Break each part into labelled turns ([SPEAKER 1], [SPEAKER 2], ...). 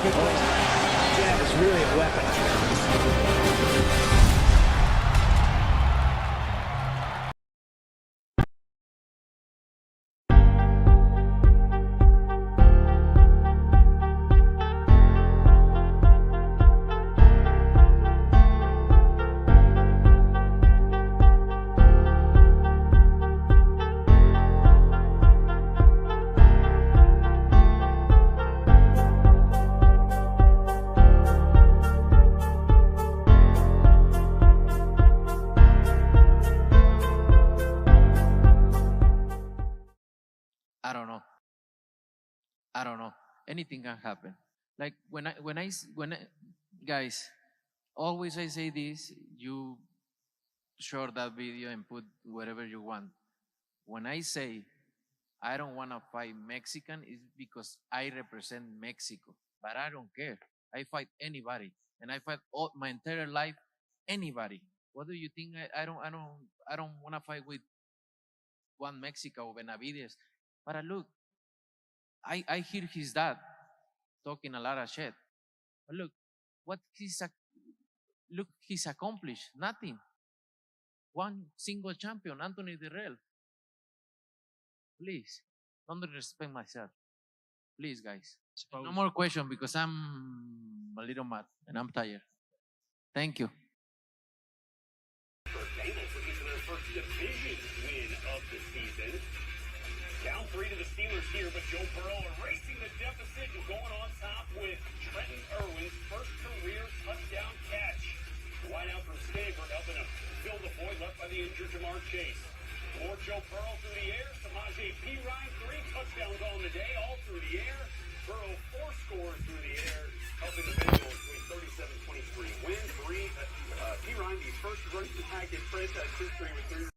[SPEAKER 1] his jab is really a weapon.
[SPEAKER 2] I don't know. Anything can happen. Like guys, always I say this, you share that video and put whatever you want. When I say I don't want to fight Mexican, it's because I represent Mexico, but I don't care. I fight anybody, and I fight all my entire life anybody. What do you think? I don't want to fight with one Mexico or Benavides. But look, I hear his dad talking a lot of shit. But look, he's accomplished nothing. One single champion, Anthony Riel. Please, don't disrespect myself. Please, guys. No more question because I'm a little mad and I'm tired. Thank you.
[SPEAKER 3] Bengals looking for their first division win of the season. Down 3 to the Steelers here, but Joe Burrow erasing the deficit and going on top with Trenton Irwin's first career touchdown catch. The wideout from Stanford helping to fill the void left by the injured Jamar Chase. More Joe Burrow through the air. Samaje Perine, 3 touchdowns on the day, all through the air. Burrow 4 scores through the air, helping the Bengals to a 37-23 win. Perine, the first running back in franchise history with 3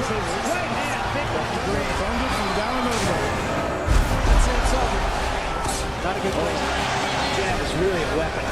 [SPEAKER 1] his right hand picked up the green.
[SPEAKER 2] That's it, it's over.
[SPEAKER 1] Not a good place. Jab is really a weapon.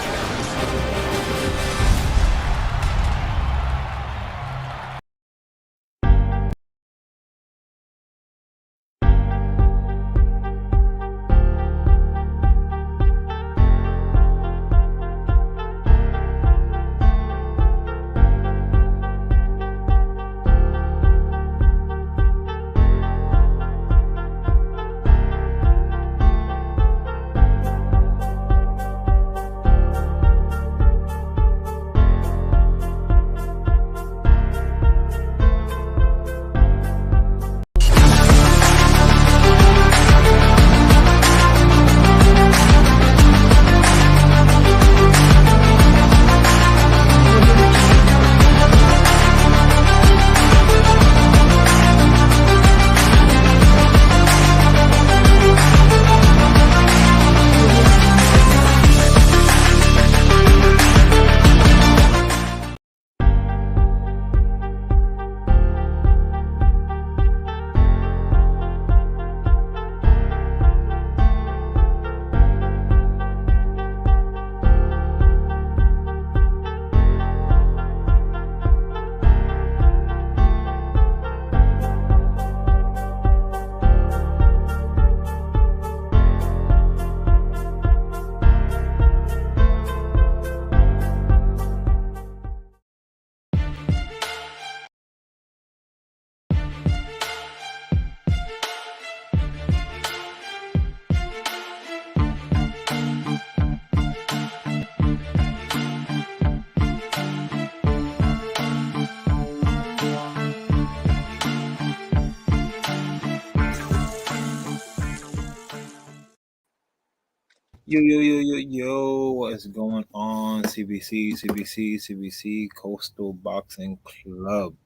[SPEAKER 4] Yo, what is going on? CBC, Coastal Boxing Club.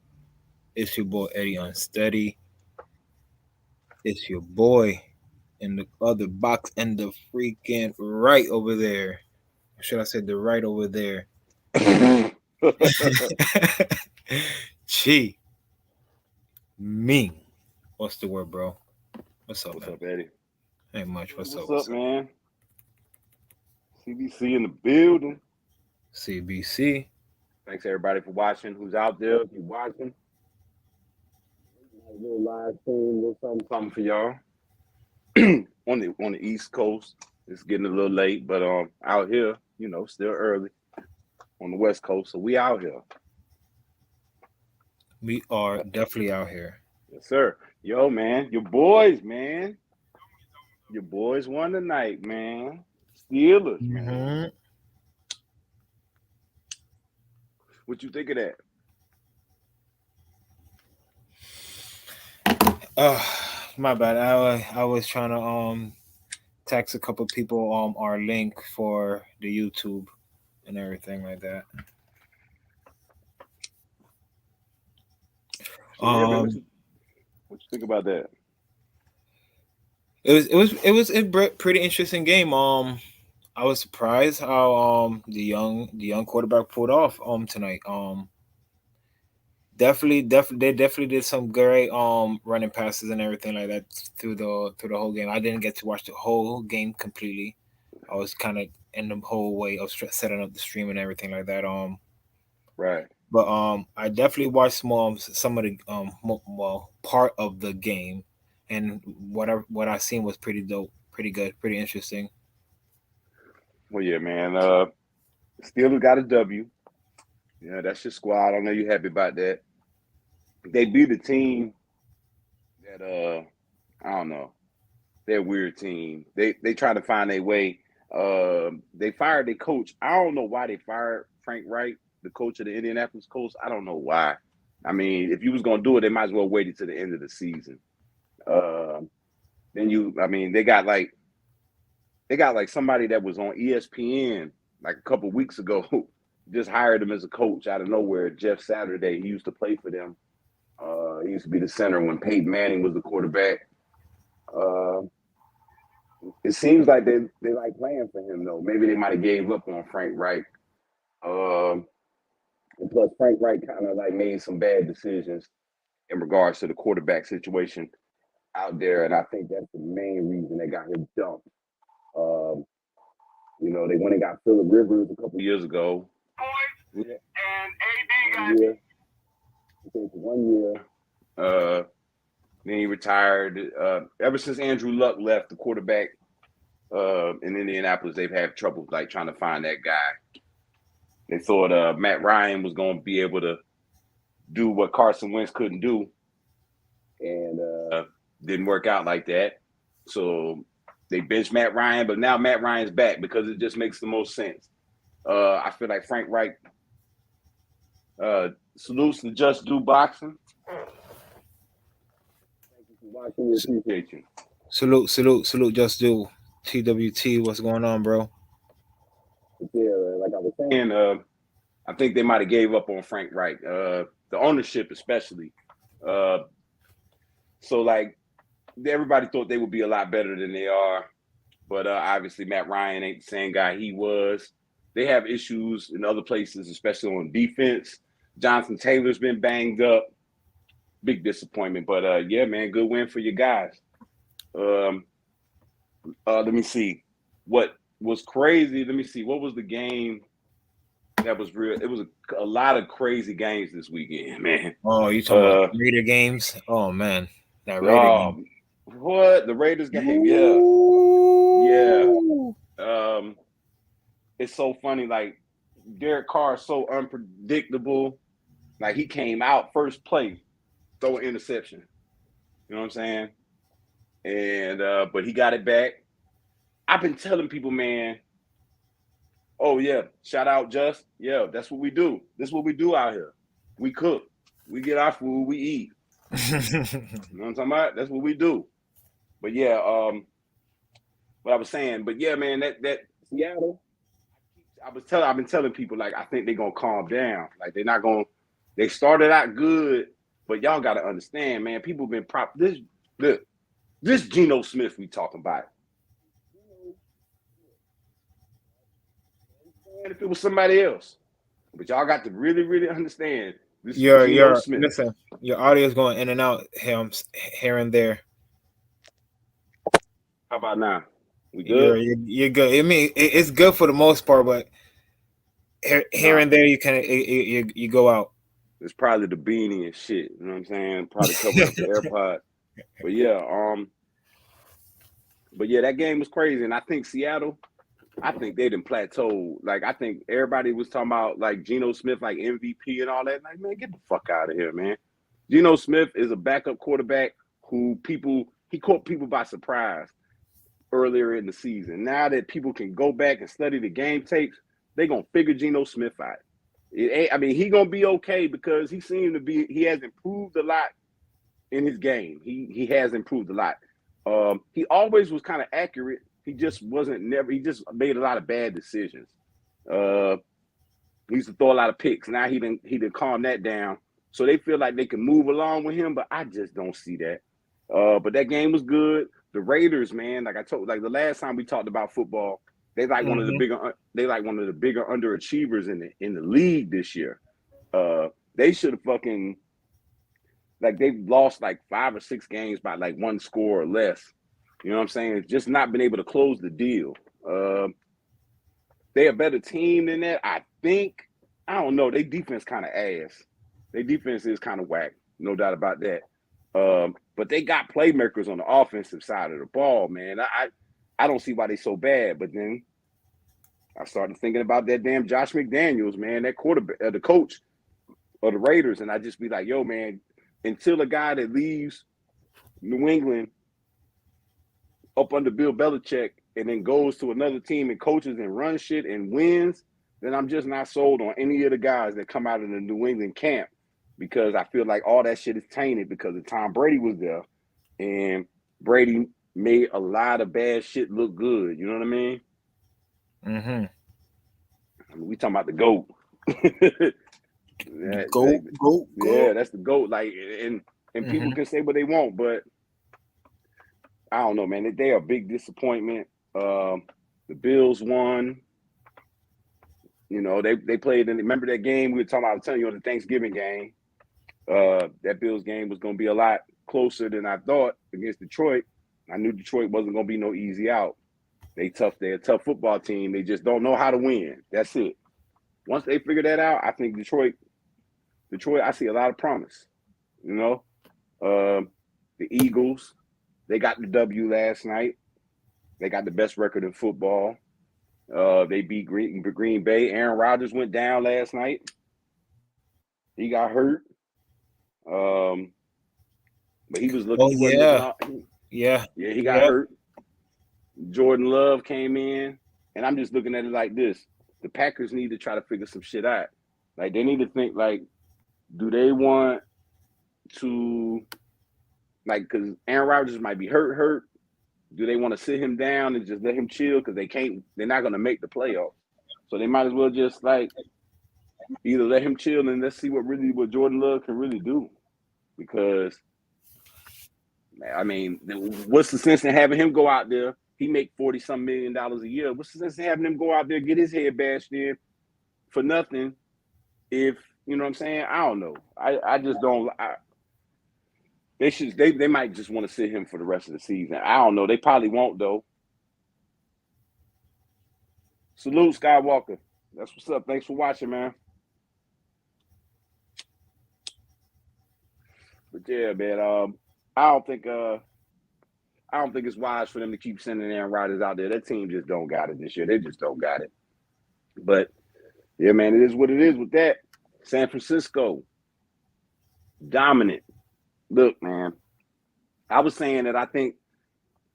[SPEAKER 4] It's your boy Eddie Unsteady. It's your boy in the other box and the freaking right over there. Or should I say the right over there? Chi Ming. What's the word, bro? What's up,
[SPEAKER 5] What's
[SPEAKER 4] man?
[SPEAKER 5] up, Eddie?
[SPEAKER 4] Ain't much. What's up?
[SPEAKER 5] What's up, man? CBC in the building.
[SPEAKER 4] CBC.
[SPEAKER 5] Thanks everybody for watching. Who's out there? If you're watching, a little live stream, little something for y'all. on the East Coast, it's getting a little late, but out here, still early on the West Coast. So we out here.
[SPEAKER 4] We are definitely out here.
[SPEAKER 5] Yes, sir. Yo, man, your boys, man. Your boys won tonight, man. Steelers, man. What you think of that?
[SPEAKER 4] My bad. I was trying to text a couple people our link for the YouTube and everything like that.
[SPEAKER 5] So, yeah, man, what you think about that?
[SPEAKER 4] It was a pretty interesting game. I was surprised how the young quarterback pulled off tonight. They definitely did some great running passes and everything like that through the whole game. I didn't get to watch the whole game completely. I was kind of in the whole way of setting up the stream and everything like that.
[SPEAKER 5] Right.
[SPEAKER 4] But I definitely watched some of the part of the game, and what I seen was pretty dope, pretty good, pretty interesting.
[SPEAKER 5] Well, yeah, man. Steelers got a W. Yeah, that's your squad. I know you're happy about that. They beat a team that I don't know. They're a weird team. They try to find a way. They fired their coach. I don't know why they fired Frank Wright, the coach of the Indianapolis Colts. I don't know why. I mean, if you was gonna do it, they might as well wait until the end of the season. They got like somebody that was on ESPN like a couple weeks ago, just hired him as a coach out of nowhere. Jeff Saturday, he used to play for them. He used to be the center when Peyton Manning was the quarterback. It seems like they like playing for him though. Maybe they might have gave up on Frank Wright. And plus Frank Wright kind of like made some bad decisions. in regards to the quarterback situation out there, and I think that's the main reason they got him dumped. They went and got Phillip Rivers a couple years ago.
[SPEAKER 3] And AD got
[SPEAKER 5] 1 year. Then he retired. Ever since Andrew Luck left, the quarterback in Indianapolis, they've had trouble like trying to find that guy. They thought Matt Ryan was going to be able to do what Carson Wentz couldn't do, and didn't work out like that. So they benched Matt Ryan, but now Matt Ryan's back because it just makes the most sense. I feel like Frank Reich salutes the Just Do Boxing. Thank you for watching. We appreciate you.
[SPEAKER 4] Salute, Just Do. TWT, what's going on, bro?
[SPEAKER 5] Yeah, like I was saying, I think they might have gave up on Frank Reich, the ownership especially. So like everybody thought they would be a lot better than they are, but obviously Matt Ryan ain't the same guy he was. They have issues in other places, especially on defense. Jonathan Taylor's been banged up. Big disappointment, but yeah, man, good win for you guys. Let me see what was crazy. Let me see what was the game that was real. It was a lot of crazy games this weekend, man.
[SPEAKER 4] Oh, you talking about Raider games? Oh man, that Raider game.
[SPEAKER 5] What the Raiders game? Yeah. It's so funny. Like Derek Carr is so unpredictable. Like he came out first play, throw an interception. You know what I'm saying? And but he got it back. I've been telling people, man. Oh yeah, shout out Just. Yeah, that's what we do. This is what we do out here. We cook. We get our food. We eat. You know what I'm talking about? That's what we do. But yeah, what I was saying. But yeah, man, that Seattle. I've been telling people like I think they're gonna calm down. Like they're not gonna. They started out good, but y'all got to understand, man. People been this Geno Smith we talking about. If it was somebody else, but y'all got to really, really understand this. Geno Smith.
[SPEAKER 4] Listen, your audio is going in and out here and there.
[SPEAKER 5] How about now? We good?
[SPEAKER 4] You're good. I mean, it's good for the most part, but here and there you go out.
[SPEAKER 5] It's probably the beanie and shit. You know what I'm saying? Probably covering up the AirPod. But yeah, that game was crazy, and I think Seattle. I think they didn't plateau. Like I think everybody was talking about like Geno Smith, like MVP and all that. Like, man, get the fuck out of here, man. Geno Smith is a backup quarterback who he caught people by surprise earlier in the season. Now that people can go back and study the game tapes, they're gonna figure Geno Smith out. He gonna be okay because he has improved a lot in his game. He has improved a lot. He always was kind of accurate. He just he just made a lot of bad decisions. He used to throw a lot of picks. Now he didn't calm that down. So they feel like they can move along with him, but I just don't see that. But that game was good. The Raiders, man, like I told, like the last time we talked about football, they like one of the bigger underachievers in the league this year. They should have fucking like they've lost like 5 or 6 games by like 1 score or less. You know what I'm saying? It's just not been able to close the deal. They a better team than that, I think. I don't know. Their defense kind of ass. Their defense is kind of whack, no doubt about that. But they got playmakers on the offensive side of the ball, man. I don't see why they so bad. But then I started thinking about that damn Josh McDaniels, man, that quarterback, the coach of the Raiders, and I just be like, yo, man, until a guy that leaves New England up under Bill Belichick and then goes to another team and coaches and runs shit and wins, then I'm just not sold on any of the guys that come out of the New England camp because I feel like all that shit is tainted because of Tom Brady was there and Brady made a lot of bad shit look good. You know what I mean?
[SPEAKER 4] Mm-hmm.
[SPEAKER 5] I mean, we talking about the GOAT.
[SPEAKER 4] GOAT.
[SPEAKER 5] Yeah, that's the GOAT. Like, and people can say what they want, but I don't know, man. They are a big disappointment. The Bills won. You know, they played in. Remember that game we were talking about? I was telling you on the Thanksgiving game. That Bills game was going to be a lot closer than I thought against Detroit. I knew Detroit wasn't going to be no easy out. They're a tough football team. They just don't know how to win. That's it. Once they figure that out, I think Detroit, I see a lot of promise. You know, the Eagles, they got the W last night. They got the best record in football. They beat Green Bay. Aaron Rodgers went down last night. He got hurt. But he was looking.
[SPEAKER 4] Oh,
[SPEAKER 5] He wasn't looking.
[SPEAKER 4] Yeah.
[SPEAKER 5] He got hurt. Jordan Love came in, and I'm just looking at it like this: the Packers need to try to figure some shit out. Like they need to think like, do they want to, like, because Aaron Rodgers might be hurt. Do they want to sit him down and just let him chill? Because they're not going to make the playoffs. So they might as well just like either let him chill and let's see what Jordan Love can really do. Because I mean, what's the sense in having him go out there? He make $40-some million a year. What's the sense in having him go out there, get his head bashed in for nothing? If you know what I'm saying, I don't know. I just don't. They might just want to sit him for the rest of the season. I don't know. They probably won't though. Salute, Skywalker. That's what's up. Thanks for watching, man. But yeah, man. I don't think it's wise for them to keep sending Aaron Rodgers out there. That team just don't got it this year. They just don't got it. But yeah, man, it is what it is with that. San Francisco, dominant. Look, man, I was saying that I think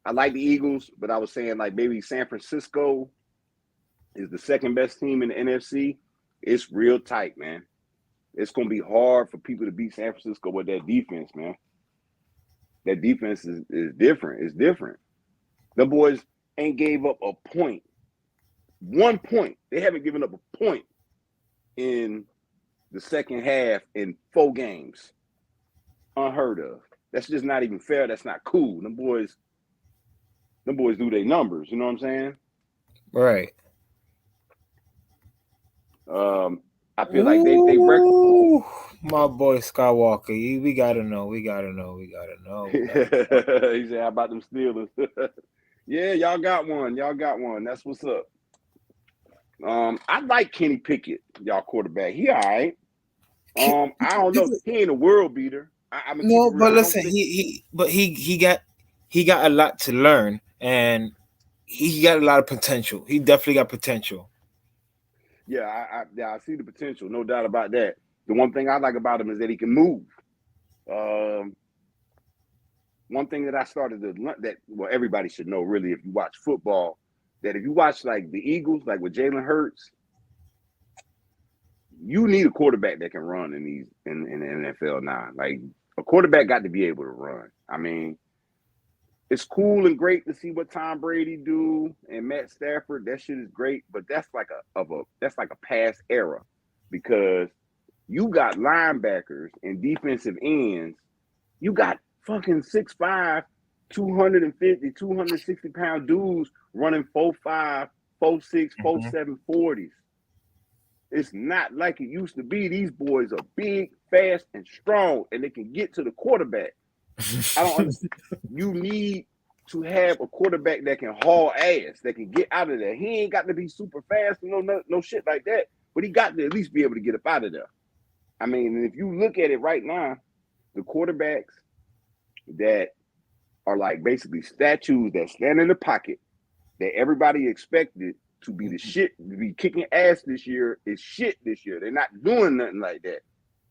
[SPEAKER 5] I like the Eagles, but I was saying like maybe San Francisco is the second best team in the NFC. It's real tight, man. It's going to be hard for people to beat San Francisco with that defense, man. That defense is different. It's different. The boys ain't gave up a point. 1 point. They haven't given up a point in the second half in 4 games. Unheard of. That's just not even fair. That's not cool. Them boys do their numbers. You know what I'm saying?
[SPEAKER 4] Right.
[SPEAKER 5] I feel like they record.
[SPEAKER 4] My boy Skywalker. We gotta know.
[SPEAKER 5] He said, "How about them Steelers?" Yeah, y'all got one. That's what's up. I like Kenny Pickett, y'all quarterback. He all right. I don't know. He ain't a world beater.
[SPEAKER 4] No, but listen, he got a lot to learn, and he got a lot of potential. He definitely got potential.
[SPEAKER 5] Yeah, I see the potential, no doubt about that. The one thing I like about him is that he can move. One thing that I started to learn everybody should know really if you watch football, that if you watch like the Eagles, like with Jalen Hurts, you need a quarterback that can run in the NFL now. Like a quarterback got to be able to run. I mean, it's cool and great to see what Tom Brady do and Matt Stafford. That shit is great, but that's like a past era because you got linebackers and defensive ends. You got fucking 6'5", 250, 260-pound dudes running 4.5, 4.6, 4.7 40s. It's not like it used to be. These boys are big, fast, and strong, and they can get to the quarterback. I don't understand. You need to have a quarterback that can haul ass, that can get out of there. He ain't got to be super fast, no shit like that, but he got to at least be able to get up out of there. I mean, if you look at it right now, the quarterbacks that are like basically statues that stand in the pocket that everybody expected to be the shit, to be kicking ass this year is shit this year. They're not doing nothing like that.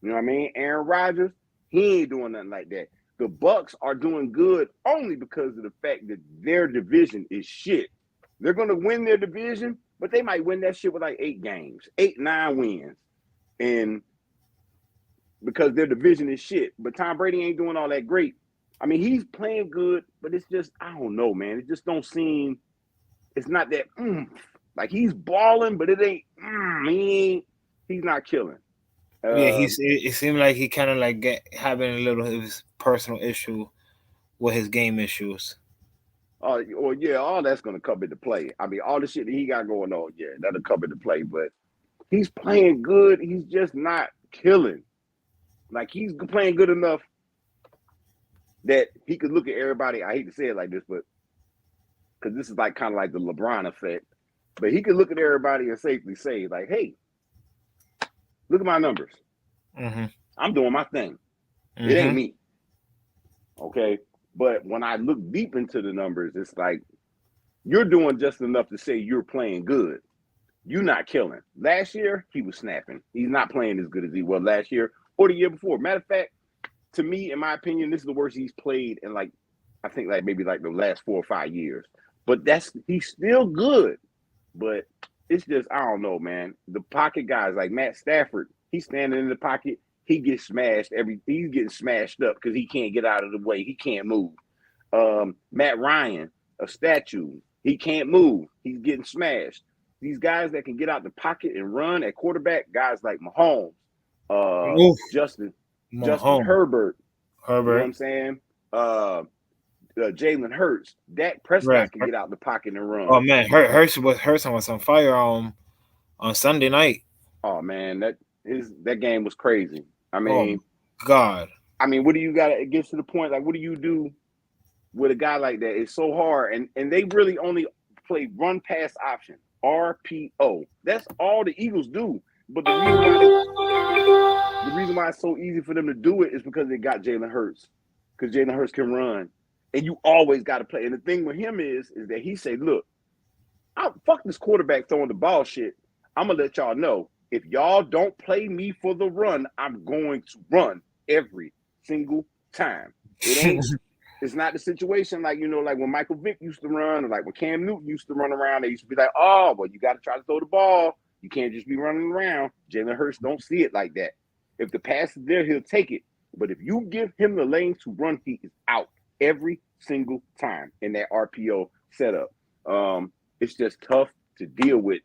[SPEAKER 5] You know what I mean? Aaron Rodgers, he ain't doing nothing like that. The Bucks are doing good only because of the fact that their division is shit. They're going to win their division, but they might win that shit with like 8 games, 8-9 wins. And because their division is shit. But Tom Brady ain't doing all that great. I mean, he's playing good, but it's just, I don't know, man. It just don't seem, it's not that, like he's balling, but it ain't, he's not killing.
[SPEAKER 4] Yeah, it seemed like he kind of like having a little of his personal issue with his game issues.
[SPEAKER 5] All that's going to come into play. I mean, all the shit that he got going on, yeah, that'll come into play. But he's playing good. He's just not killing. Like he's playing good enough that he could look at everybody. I hate to say it like this, but because this is like kind of like the LeBron effect. But he could look at everybody and safely say, like, "Hey, look at my numbers.
[SPEAKER 4] Mm-hmm.
[SPEAKER 5] I'm doing my thing. It ain't me." Okay. But when I look deep into the numbers, it's like you're doing just enough to say you're playing good. You're not killing. Last year, he was snapping. He's not playing as good as he was last year or the year before. Matter of fact, to me, in my opinion, this is the worst he's played in like, I think like maybe like the last 4 or 5 years. But he's still good. But it's just, I don't know, man. The pocket guys like Matt Stafford, he's standing in the pocket. He gets smashed he's getting smashed up because he can't get out of the way. He can't move. Matt Ryan, a statue. He can't move. He's getting smashed. These guys that can get out the pocket and run at quarterback, guys like Mahomes, Justin Herbert. You know what I'm saying? Jalen Hurts. Dak Prescott can get out the pocket and run.
[SPEAKER 4] Oh man, Hurts was on fire on Sunday night.
[SPEAKER 5] Oh man, that game was crazy. I mean,
[SPEAKER 4] God.
[SPEAKER 5] I mean, what do you got? It gets to the point like, what do you do with a guy like that? It's so hard, and they really only play run pass option, RPO. That's all the Eagles do. But the reason why it's so easy for them to do it is because they got Jalen Hurts, because Jalen Hurts can run, and you always got to play. And the thing with him is that he say, look, fuck this quarterback throwing the ball shit. I'm gonna let y'all know, if y'all don't play me for the run, I'm going to run every single time. It's not the situation like, like when Michael Vick used to run, or like when Cam Newton used to run around. They used to be like, oh, well, you got to try to throw the ball. You can't just be running around. Jalen Hurts don't see it like that. If the pass is there, he'll take it. But if you give him the lane to run, he is out every single time in that RPO setup. It's just tough to deal with.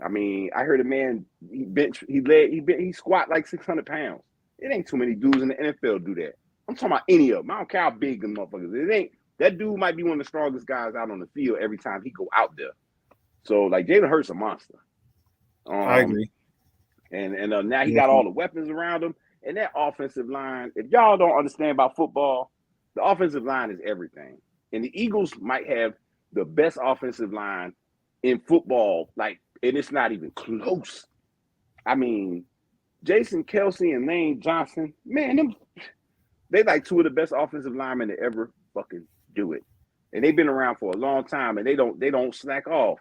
[SPEAKER 5] I mean, I heard a man, he squat like 600 pounds. It ain't too many dudes in the NFL do that. I'm talking about any of them. I don't care how big them motherfuckers. That dude might be one of the strongest guys out on the field every time he go out there. So like Jalen Hurts a monster.
[SPEAKER 4] I agree.
[SPEAKER 5] And now he got all the weapons around him. And that offensive line, if y'all don't understand about football, the offensive line is everything. And the Eagles might have the best offensive line in football, and it's not even close. I mean, Jason Kelce and Lane Johnson, man, they like two of the best offensive linemen to ever fucking do it. And they've been around for a long time, and they don't slack off.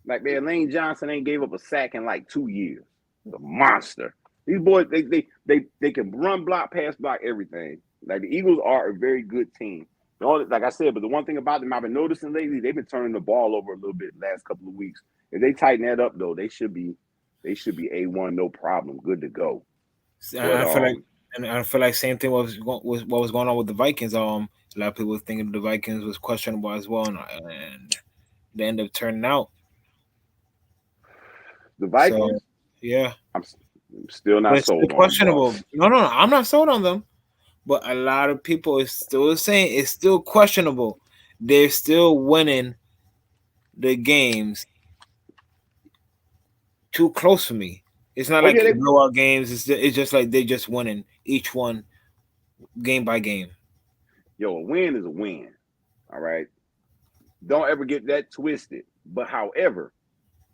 [SPEAKER 5] Like, man, Lane Johnson ain't gave up a sack in like 2 years. He's a monster. These boys, they can run, block, pass, block, everything. Like, the Eagles are a very good team. Like I said, but the one thing about them I've been noticing lately, they've been turning the ball over a little bit the last couple of weeks. If they tighten that up, though, they should be A1, no problem, good to go.
[SPEAKER 4] I feel like same thing was what was going on with the Vikings. A lot of people thinking the Vikings was questionable as well, and they end up turning out.
[SPEAKER 5] The Vikings, I'm still not sold on them.
[SPEAKER 4] Questionable. No, I'm not sold on them. But a lot of people is still saying it's still questionable. They're still winning the games too close for me. It's not blowout games. It's just like they're just winning each one game by game.
[SPEAKER 5] Yo, a win is a win. All right. Don't ever get that twisted. But however,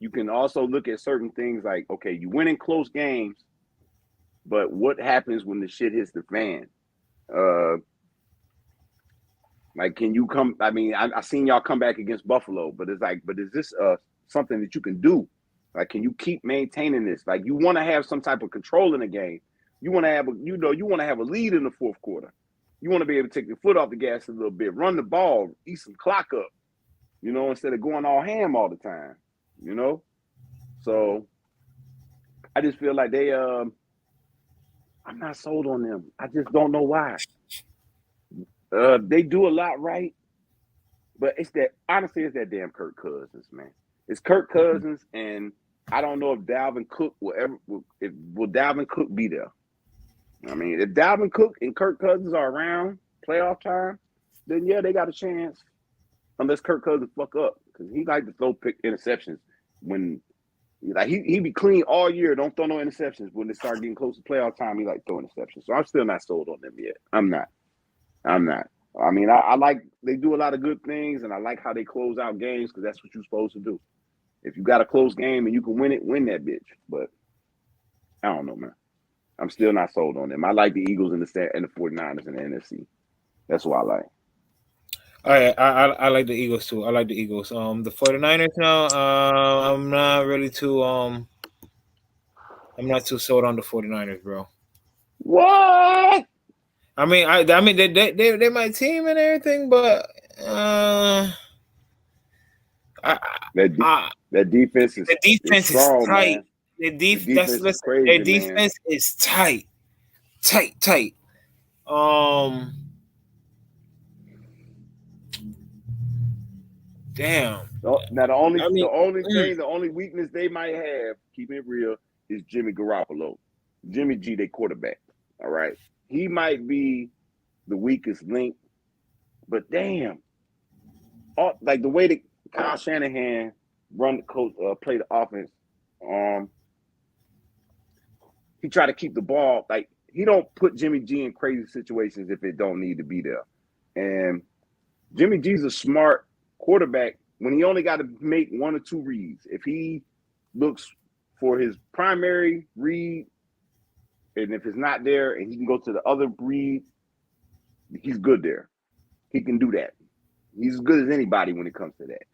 [SPEAKER 5] you can also look at certain things like, okay, you win in close games, but what happens when the shit hits the fan? Like, can you come? I mean, I seen y'all come back against Buffalo, but it's like, but is this something that you can do? Like, can you keep maintaining this? Like, you want to have some type of control in the game. You want to have you want to have a lead in the fourth quarter. You want to be able to take your foot off the gas a little bit, run the ball, eat some clock up, instead of going all ham all the time, So I just feel like I'm not sold on them. I just don't know why. They do a lot right, but it's that damn Kirk Cousins, man. It's Kirk Cousins, and I don't know if Dalvin Cook will Dalvin Cook be there. I mean, if Dalvin Cook and Kirk Cousins are around playoff time, then yeah, they got a chance. Unless Kirk Cousins fuck up, because he like to throw pick interceptions when Like he be clean all year, don't throw no interceptions. When they start getting close to playoff time, he like throw interceptions. So I'm still not sold on them yet. I'm not. I mean, I like they do a lot of good things, and I like how they close out games because that's what you're supposed to do. If you got a close game and you can win it, win that bitch. But I don't know, man. I'm still not sold on them. I like the Eagles and the 49ers in the NFC. That's what I like.
[SPEAKER 4] I like the Eagles too. I like the Eagles. The 49ers now, I'm not really too I'm not too sold on the 49ers, bro.
[SPEAKER 5] What?
[SPEAKER 4] I mean they my team and everything, but
[SPEAKER 5] That defense is
[SPEAKER 4] the defense is
[SPEAKER 5] strong,
[SPEAKER 4] tight.
[SPEAKER 5] man.
[SPEAKER 4] The
[SPEAKER 5] defense is
[SPEAKER 4] listen,
[SPEAKER 5] crazy,
[SPEAKER 4] their
[SPEAKER 5] man.
[SPEAKER 4] defense is tight. Tight. Damn.
[SPEAKER 5] Now the only weakness they might have, keeping it real, is Jimmy Garoppolo. Jimmy G, their quarterback. All right. He might be the weakest link, but damn. Like the way that Kyle Shanahan play the offense, he try to keep the ball, like he don't put Jimmy G in crazy situations if it don't need to be there. And Jimmy G's a smart quarterback when he only got to make one or two reads. If he looks for his primary read, and if it's not there and he can go to the other read, he's good there. He can do that. He's as good as anybody when it comes to that.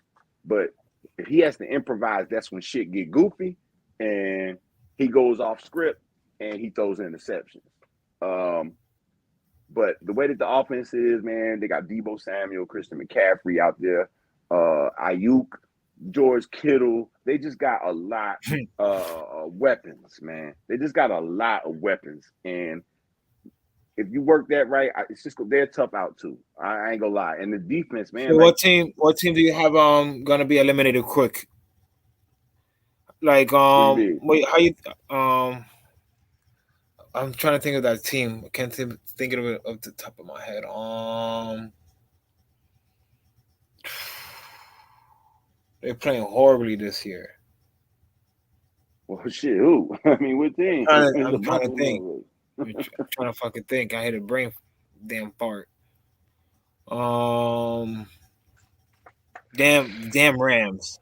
[SPEAKER 5] But if he has to improvise, that's when shit get goofy and he goes off script and he throws interceptions. But the way that the offense is, man, they got Deebo Samuel, Christian McCaffrey out there, Ayuk, George Kittle. They just got a lot of weapons, man. They just got a lot of weapons. And if you work that right, it's just they're tough out too. I ain't gonna lie. And the defense, man.
[SPEAKER 4] So what team do you have gonna be eliminated quick? Like wait, how you I'm trying to think of that team. I can't think of it off the top of my head. They're playing horribly this year.
[SPEAKER 5] Well, shit, who? I mean, what team?
[SPEAKER 4] I'm trying to think. I'm trying to fucking think. I hit a brain damn fart. Damn Rams.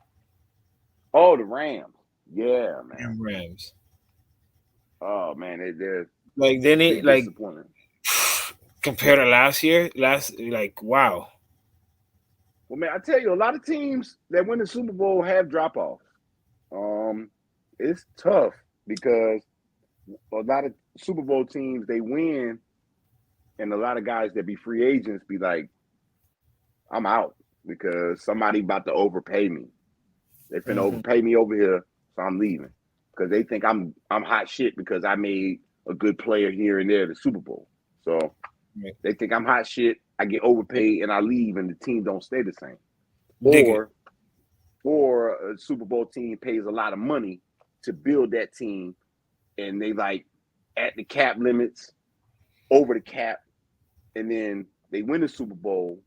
[SPEAKER 5] Oh, the Rams. Yeah, man.
[SPEAKER 4] Damn Rams.
[SPEAKER 5] Oh man, they're
[SPEAKER 4] like they need like
[SPEAKER 5] disappointing.
[SPEAKER 4] Compared to last year. Wow.
[SPEAKER 5] Well, man, I tell you, a lot of teams that win the Super Bowl have drop off. It's tough because a lot of Super Bowl teams they win, and a lot of guys that be free agents be like, "I'm out because somebody about to overpay me. They finna overpay me over here, so I'm leaving." Because they think I'm hot shit because I made a good player here and there at the Super Bowl. So they think I'm hot shit. I get overpaid and I leave, and the team don't stay the same. Or a Super Bowl team pays a lot of money to build that team, and they like at the cap limits, over the cap, and then they win the Super Bowl,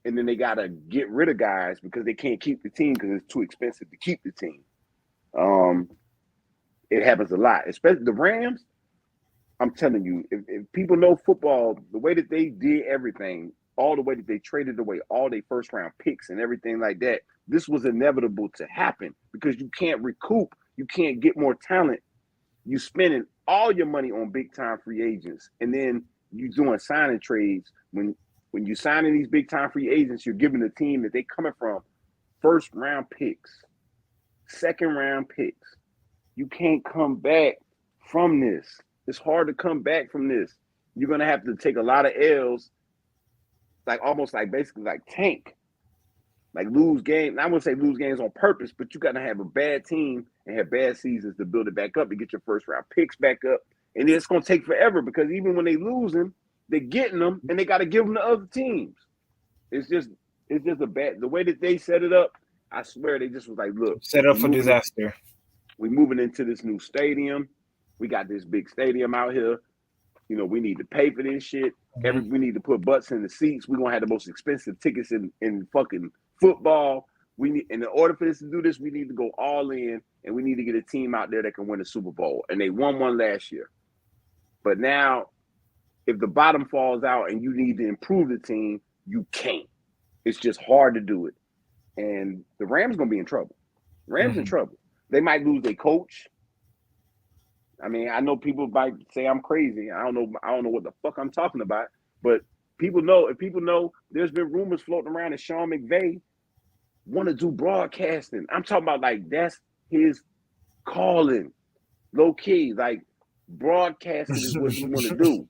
[SPEAKER 5] and then they gotta get rid of guys because they can't keep the team because it's too expensive to keep the team. It happens a lot, especially the Rams. I'm telling you, if people know football, the way that they did everything, all the way that they traded away all their first round picks and everything like that, this was inevitable to happen because you can't recoup. You can't get more talent. You spending all your money on big time free agents, and then you doing signing trades. When you signing these big time free agents, you're giving the team that they coming from first round picks, second round picks. You can't come back from this. It's hard to come back from this. You're gonna have to take a lot of L's, like almost like basically like tank, like lose games. I wouldn't say lose games on purpose, but you gotta have a bad team and have bad seasons to build it back up, to get your first round picks back up. And it's gonna take forever because even when they lose them, they're getting them and they gotta give them to other teams. It's just a bad the way that they set it up. I swear they just was like, look,
[SPEAKER 4] set up for disaster.
[SPEAKER 5] We're moving into this new stadium. We got this big stadium out here. You know, we need to pay for this shit. We need to put butts in the seats. We're gonna have the most expensive tickets in fucking football. In order for this to do this, we need to go all in and we need to get a team out there that can win a Super Bowl. And they won one last year. But now, if the bottom falls out and you need to improve the team, you can't. It's just hard to do it. And the Rams going to be in trouble. Rams in trouble. They might lose their coach. I mean, I know people might say I'm crazy. I don't know what the fuck I'm talking about. But people know, there's been rumors floating around that Sean McVay want to do broadcasting. I'm talking about like that's his calling. Low key, like broadcasting is what he want to do.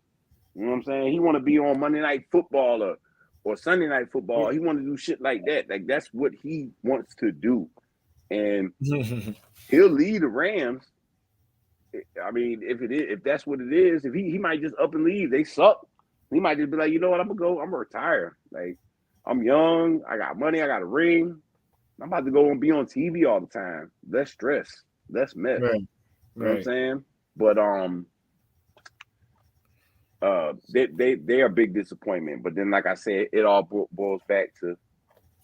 [SPEAKER 5] You know what I'm saying? He want to be on Monday Night Football or Sunday Night Football. He want to do shit like that. Like that's what he wants to do. And he'll lead the Rams. I mean, if that's what it is, if he might just up and leave. They suck. He might just be like, you know what, I'm gonna retire. Like, I'm young, I got money, I got a ring. I'm about to go and be on TV all the time. Less stress, less mess.
[SPEAKER 4] Right.
[SPEAKER 5] You know what I'm saying? But they are a big disappointment. But then, like I said, it all boils back to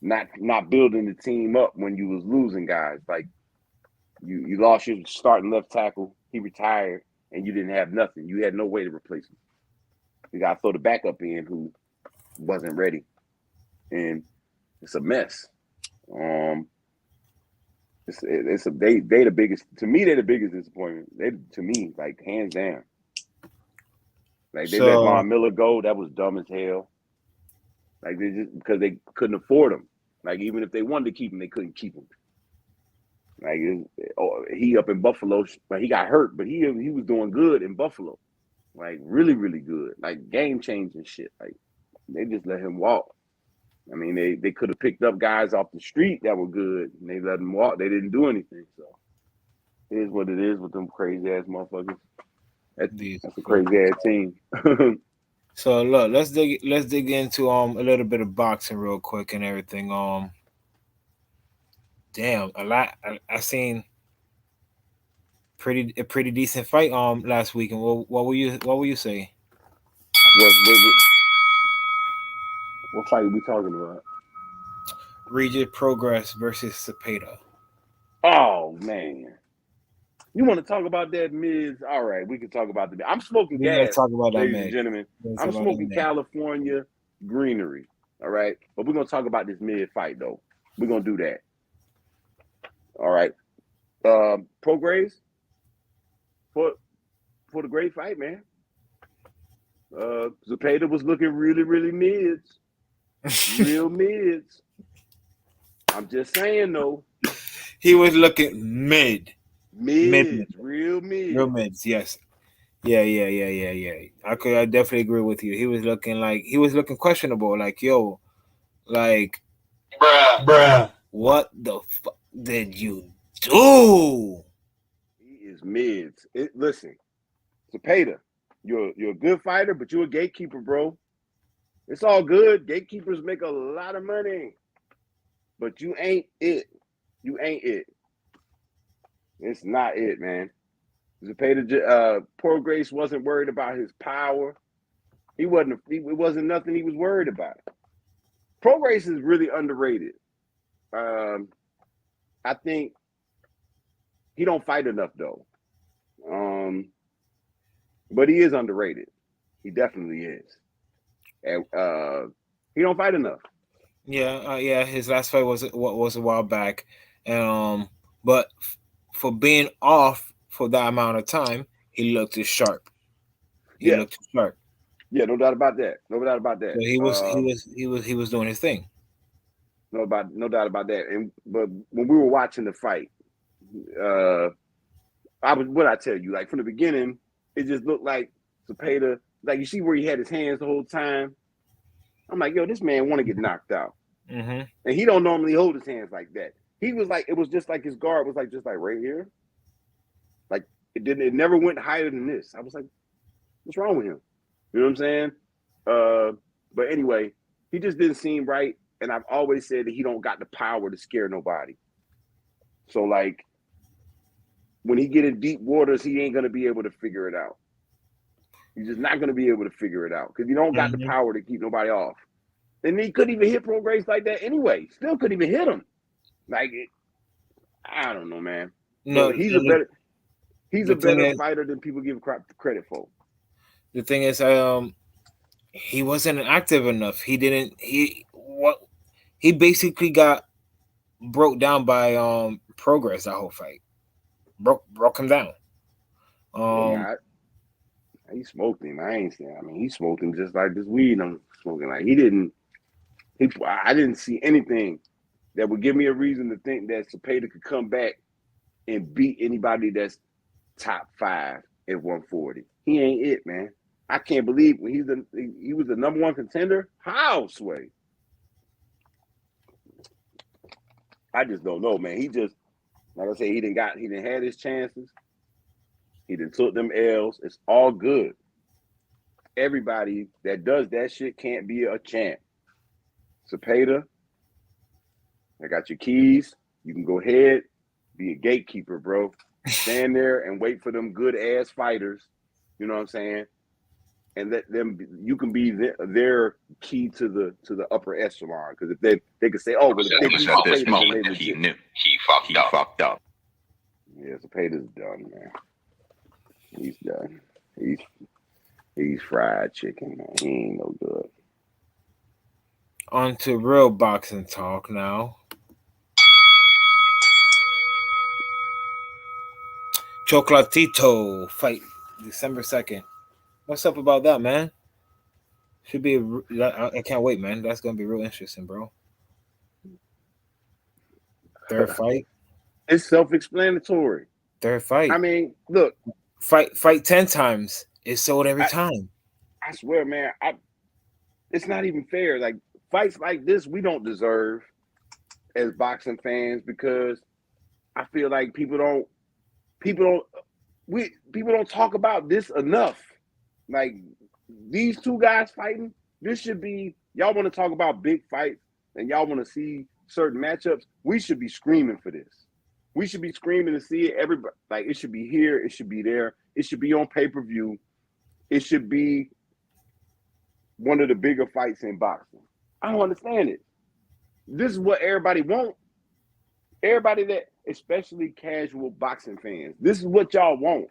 [SPEAKER 5] not building the team up when you was losing guys. Like you lost your starting left tackle, he retired, and you didn't have nothing. You had no way to replace him. You got to throw the backup in who wasn't ready, and it's a mess. They the biggest, to me. They're the biggest disappointment. To me, like hands down. Like they let Von Miller go. That was dumb as hell. Like they just because they couldn't afford him. Like even if they wanted to keep him, they couldn't keep him. Like he up in Buffalo, but he got hurt. But he was doing good in Buffalo. Like really, really good. Like game changing shit. Like they just let him walk. I mean, they could have picked up guys off the street that were good, and they let them walk. They didn't do anything. So it is what it is with them crazy ass motherfuckers. That's a crazy ass team.
[SPEAKER 4] So look, let's dig into a little bit of boxing real quick and everything. Damn, a lot. I seen a pretty decent fight last week. And what will you say?
[SPEAKER 5] What fight are we talking about?
[SPEAKER 4] Regis Progress versus Cepeda.
[SPEAKER 5] Oh man, you want to talk about that Miz? All right, we can talk about the. I'm smoking gas,
[SPEAKER 4] talk about that,
[SPEAKER 5] ladies and gentlemen. I'm smoking California greenery. All right, but we're gonna talk about this Miz fight though. We're gonna do that. All right, Progress for the great fight, man. Cepeda was looking really, really mids. Real mids. I'm just saying though.
[SPEAKER 4] He was looking mid.
[SPEAKER 5] Real
[SPEAKER 4] mids, yes. Yeah. I definitely agree with you. He was looking questionable. Like, yo, like, bruh, what the fuck did you do?
[SPEAKER 5] He is mids. Listen, Cepeda, you're a good fighter, but you're a gatekeeper, bro. It's all good. Gatekeepers make a lot of money, but you ain't it. You ain't it. It's not it, man. Cepeda, Progress wasn't worried about his power. It wasn't nothing he was worried about. Progress is really underrated. I think he don't fight enough though. But he is underrated. He definitely is. And he don't fight enough.
[SPEAKER 4] Yeah. His last fight was a while back, but for being off for that amount of time, he looked sharp. He looked sharp.
[SPEAKER 5] Yeah, no doubt about that. No doubt about that.
[SPEAKER 4] So he was doing his thing.
[SPEAKER 5] No doubt about that. But when we were watching the fight, what I tell you, like from the beginning, it just looked like Cepeda. Like you see where he had his hands the whole time. I'm like, yo, this man want to get knocked out, and he don't normally hold his hands like that. He was like, it was just like his guard was like just like right here, like it never went higher than this. I was like, what's wrong with him? You know what I'm saying? But anyway, he just didn't seem right, and I've always said that he don't got the power to scare nobody. So like, when he get in deep waters, he ain't gonna be able to figure it out. He's just not going to be able to figure it out because you don't got the power to keep nobody off. And he couldn't even hit Progress like that anyway. Still couldn't even hit him. Like, I don't know, man.
[SPEAKER 4] No,
[SPEAKER 5] but he's a better
[SPEAKER 4] the thing is,
[SPEAKER 5] fighter than people give credit for.
[SPEAKER 4] the thing is, he wasn't active enough. He didn't. He basically got broke down by Progress that whole fight. Broke him down.
[SPEAKER 5] He smoked him. I ain't saying. I mean, he smoked him just like this weed I'm smoking. Like he didn't. I didn't see anything that would give me a reason to think that Cepeda could come back and beat anybody that's top 5 at 140. He ain't it, man. I can't believe when he was the number 1 contender. How, Sway? I just don't know, man. He just, like I said, he didn't have his chances. He didn't took them L's. It's all good. Everybody that does that shit can't be a champ. Cepeda, I got your keys. You can go ahead, be a gatekeeper, bro. Stand there and wait for them good ass fighters. You know what I'm saying? And let them. You can be their key to the upper echelon. Because if they could say, oh, well,
[SPEAKER 6] it was at this moment that he knew he fucked up.
[SPEAKER 5] Yeah, Cepeda's done, man. He's done. He's fried chicken, man. He ain't no good.
[SPEAKER 4] On to real boxing talk now. Chocolatito fight December 2nd. What's up about that, man? Should be. I can't wait, man. That's gonna be real interesting, bro. Third fight.
[SPEAKER 5] It's self-explanatory.
[SPEAKER 4] Third fight.
[SPEAKER 5] I mean, look.
[SPEAKER 4] Fight 10 times. It's sold every time.
[SPEAKER 5] I swear, man. It's not even fair. Like fights like this, we don't deserve as boxing fans because I feel like people don't talk about this enough. Like these two guys fighting, this should be, y'all want to talk about big fights and y'all want to see certain matchups. We should be screaming for this. We should be screaming to see it. Everybody, like it should be here, it should be there, it should be on pay-per-view. It should be one of the bigger fights in boxing. I don't understand it. This is what everybody wants. Everybody that, especially casual boxing fans, this is what y'all want.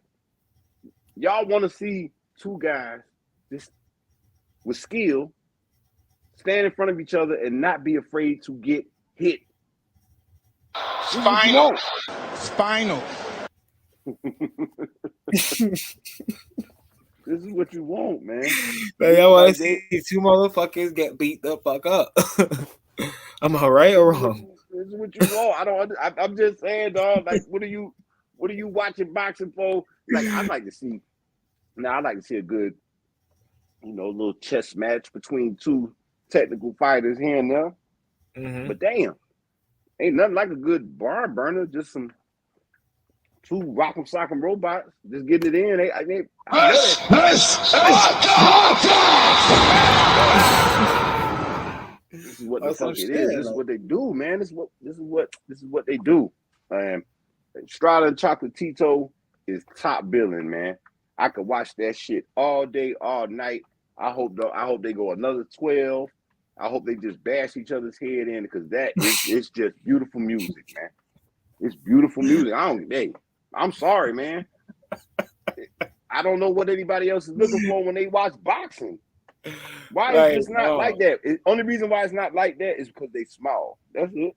[SPEAKER 5] Y'all want to see two guys just with skill stand in front of each other and not be afraid to get hit.
[SPEAKER 6] Spinal.
[SPEAKER 5] This is what you want, man.
[SPEAKER 4] Like, I want to see two motherfuckers get beat the fuck up. Am I right or wrong?
[SPEAKER 5] This is what you want. I'm just saying, dog. Like, what are you watching boxing for? Like, I'd like to see a good, little chess match between two technical fighters here and there.
[SPEAKER 4] Mm-hmm.
[SPEAKER 5] But damn, ain't nothing like a good barn burner. Just some two rock'em sock'em robots just getting it in. This is what the fuck it is. This is what they do, man. This is what they do. Strada and Chocolatito is top billing, man. I could watch that shit all day, all night. I hope they go another 12. I hope they just bash each other's head in because it's just beautiful music, man. It's beautiful music. I'm sorry, man. I don't know what anybody else is looking for when they watch boxing. Why is this not like that? The only reason why it's not like that is because they small. That's it.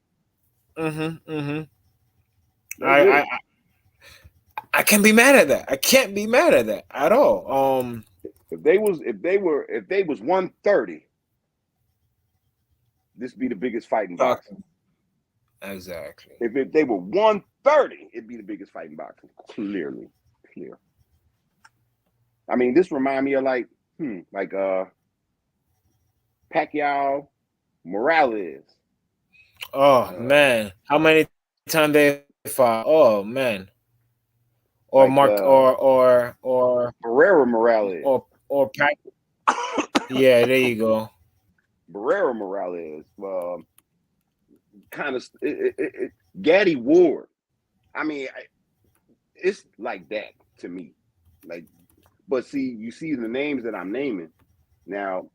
[SPEAKER 4] I can't be mad at that. I can't be mad at that at all.
[SPEAKER 5] If they was 130, this be the biggest fight in boxing.
[SPEAKER 4] Exactly.
[SPEAKER 5] If they were 130, it'd be the biggest fight in boxing. Clear. I mean, this remind me of like Pacquiao Morales.
[SPEAKER 4] Oh man, how many times they fought? Oh man. Or like, Mark or
[SPEAKER 5] Barrera Morales.
[SPEAKER 4] Or Pac. Yeah, there you go.
[SPEAKER 5] Barrera Morales. Kind of Gaddy Ward. I mean, it's like that to me. Like, but see, you see the names that I'm naming. Now,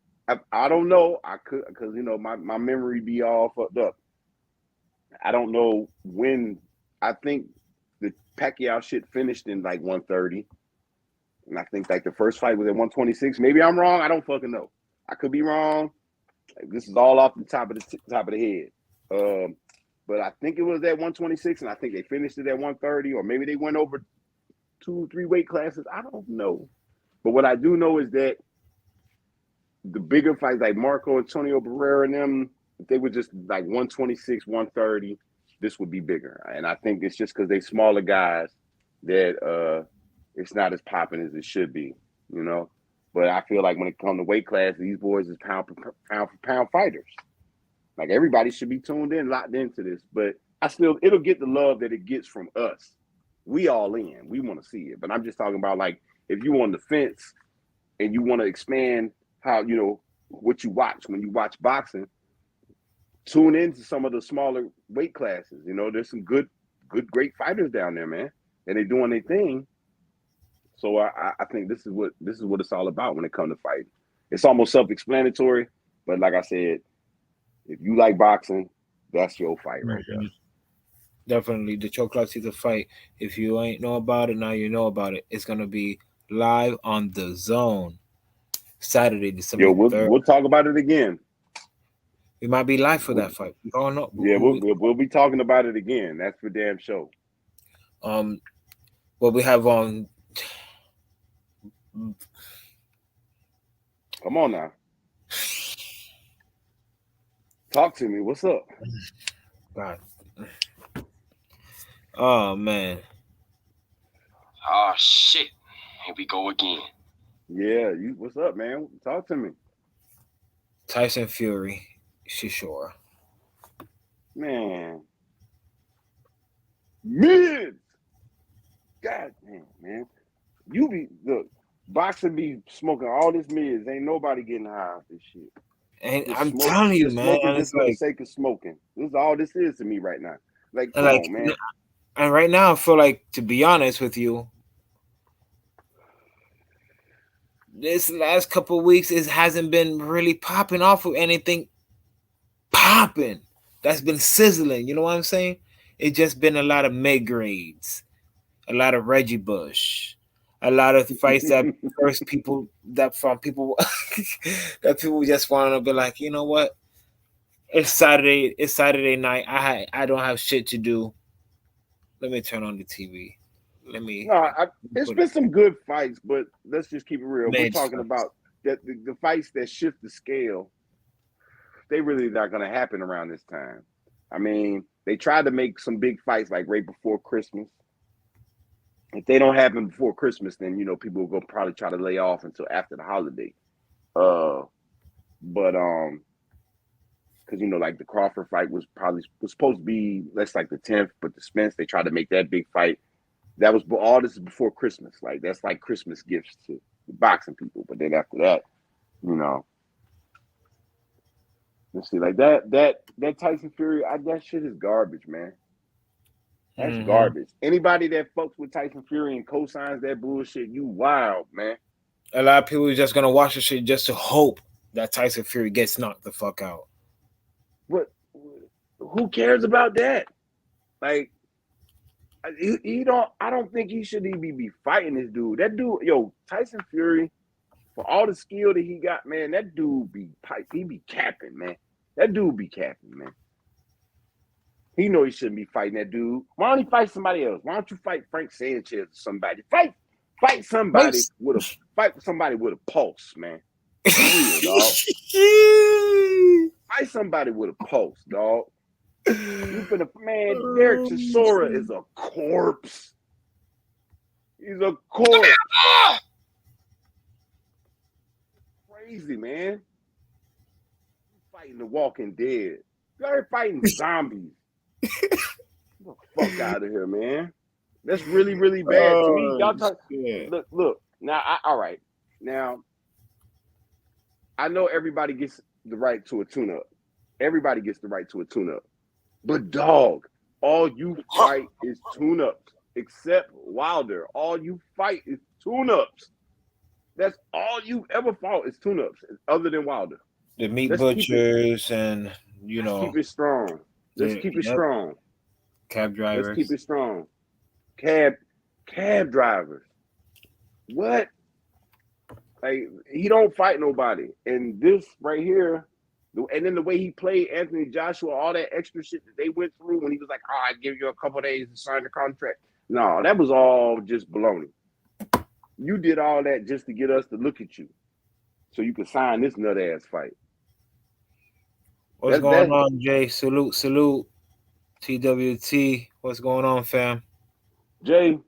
[SPEAKER 5] I don't know. I could, because my memory be all fucked up. I don't know when. I think the Pacquiao shit finished in like 130. And I think like the first fight was at 126. Maybe I'm wrong. I don't fucking know. I could be wrong. Like, this is all off the top of the head. But I think it was at 126, and I think they finished it at 130, or maybe they went over 2-3 weight classes. I don't know. But what I do know is that the bigger fights like Marco Antonio Barrera and them, if they were just like 126, 130, this would be bigger. And I think it's just because they smaller guys that it's not as popping as it should be, you know. But I feel like when it comes to weight class, these boys is pound for pound fighters. Like, everybody should be tuned in, locked into this. But it'll get the love that it gets from us. We all in. We want to see it. But I'm just talking about, like, if you on the fence and you want to expand how, you know, what you watch when you watch boxing, tune into some of the smaller weight classes. You know, there's some good, great fighters down there, man. And they're doing their thing. So I think this is what it's all about when it comes to fighting. It's almost self-explanatory, but like I said, if you like boxing, that's your fight right there.
[SPEAKER 4] Definitely, the Chocolate Season fight. If you ain't know about it, now you know about it. It's gonna be live on the Zone, Saturday, December 3rd.
[SPEAKER 5] We'll talk about it again.
[SPEAKER 4] We might be live for that fight. We don't know.
[SPEAKER 5] Yeah, we'll be talking about it again. That's for damn sure.
[SPEAKER 4] What we have on.
[SPEAKER 5] Come on now. Talk to me. What's up?
[SPEAKER 4] God. Oh, man.
[SPEAKER 7] Oh, shit. Here we go again.
[SPEAKER 5] Yeah, what's up, man? Talk to me.
[SPEAKER 4] Tyson Fury, Shishora.
[SPEAKER 5] Man. Mids. God damn, man. Look, boxing be smoking all this mids. Ain't nobody getting high off this shit.
[SPEAKER 4] And I'm telling you, man,
[SPEAKER 5] it's for the sake of smoking. This is all this is to me right now. Like, come on, man.
[SPEAKER 4] And right now, I feel like, to be honest with you, this last couple of weeks, it hasn't been really popping off with anything popping. That's been sizzling. You know what I'm saying? It's just been a lot of mid grades, a lot of Reggie Bush, a lot of fights that people that people just want to be like, you know what? It's Saturday night. I don't have shit to do. Let me turn on the TV.
[SPEAKER 5] It's been some good fights, but let's just keep it real. We're talking about that the fights that shift the scale. They really not going to happen around this time. I mean, they tried to make some big fights like right before Christmas. If they don't happen before Christmas, then, you know, people will probably try to lay off until after the holiday. Because, you know, like the Crawford fight was supposed to be less like the 10th, but the Spence, they tried to make that big fight. That was all this is before Christmas. Like, that's like Christmas gifts to the boxing people. But then after that, you know, let's see, like that Tyson Fury, that shit is garbage, man. That's garbage. Anybody that fucks with Tyson Fury and co-signs that bullshit, you wild, man.
[SPEAKER 4] A lot of people are just gonna watch the shit just to hope that Tyson Fury gets knocked the fuck out.
[SPEAKER 5] What? Who cares about that? Like, I don't think he should even be fighting this dude. That dude, Tyson Fury, for all the skill that he got, man, that dude be capping, man. That dude be capping, man. He know he shouldn't be fighting that dude. Why don't he fight somebody else? Why don't you fight Frank Sanchez or somebody? Fight somebody with a pulse, man. Real, dog. Fight somebody with a pulse, dog. Derek Chisora is a corpse. He's a corpse. Crazy, man. Fighting the Walking Dead. You're fighting zombies. Get the fuck out of here, man. That's really, really bad to me. Y'all talk. Look. Now, all right. Now, I know everybody gets the right to a tune-up. Everybody gets the right to a tune-up. But, dog, all you fight is tune-ups. Except Wilder. All you fight is tune-ups. That's all you ever fought is tune-ups, other than Wilder.
[SPEAKER 4] The meat butchers and,
[SPEAKER 5] Let's keep it strong. Let's keep it strong.
[SPEAKER 4] Cab drivers.
[SPEAKER 5] Let's keep it strong. cab drivers. What? Like, he don't fight nobody. And this right here, and then the way he played Anthony Joshua, all that extra shit that they went through when he was like, "Oh, I give you a couple days to sign the contract." No, that was all just baloney. You did all that just to get us to look at you, so you could sign this nut ass fight.
[SPEAKER 4] What's going on, Jay? Salute. TWT. What's going on, fam?
[SPEAKER 5] Jay,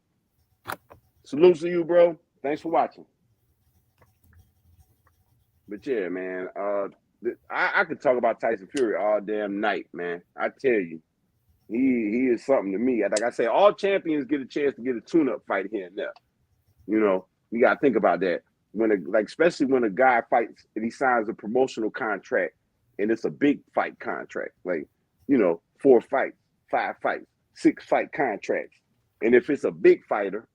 [SPEAKER 5] salute to you, bro. Thanks for watching. But yeah, man, I could talk about Tyson Fury all damn night, man. I tell you, he is something to me. Like I say, all champions get a chance to get a tune-up fight here and there. You know, you gotta think about that. Especially when a guy fights and he signs a promotional contract and it's a big fight contract, 4 fights, 5 fights, 6 fight contracts. And if it's a big fighter,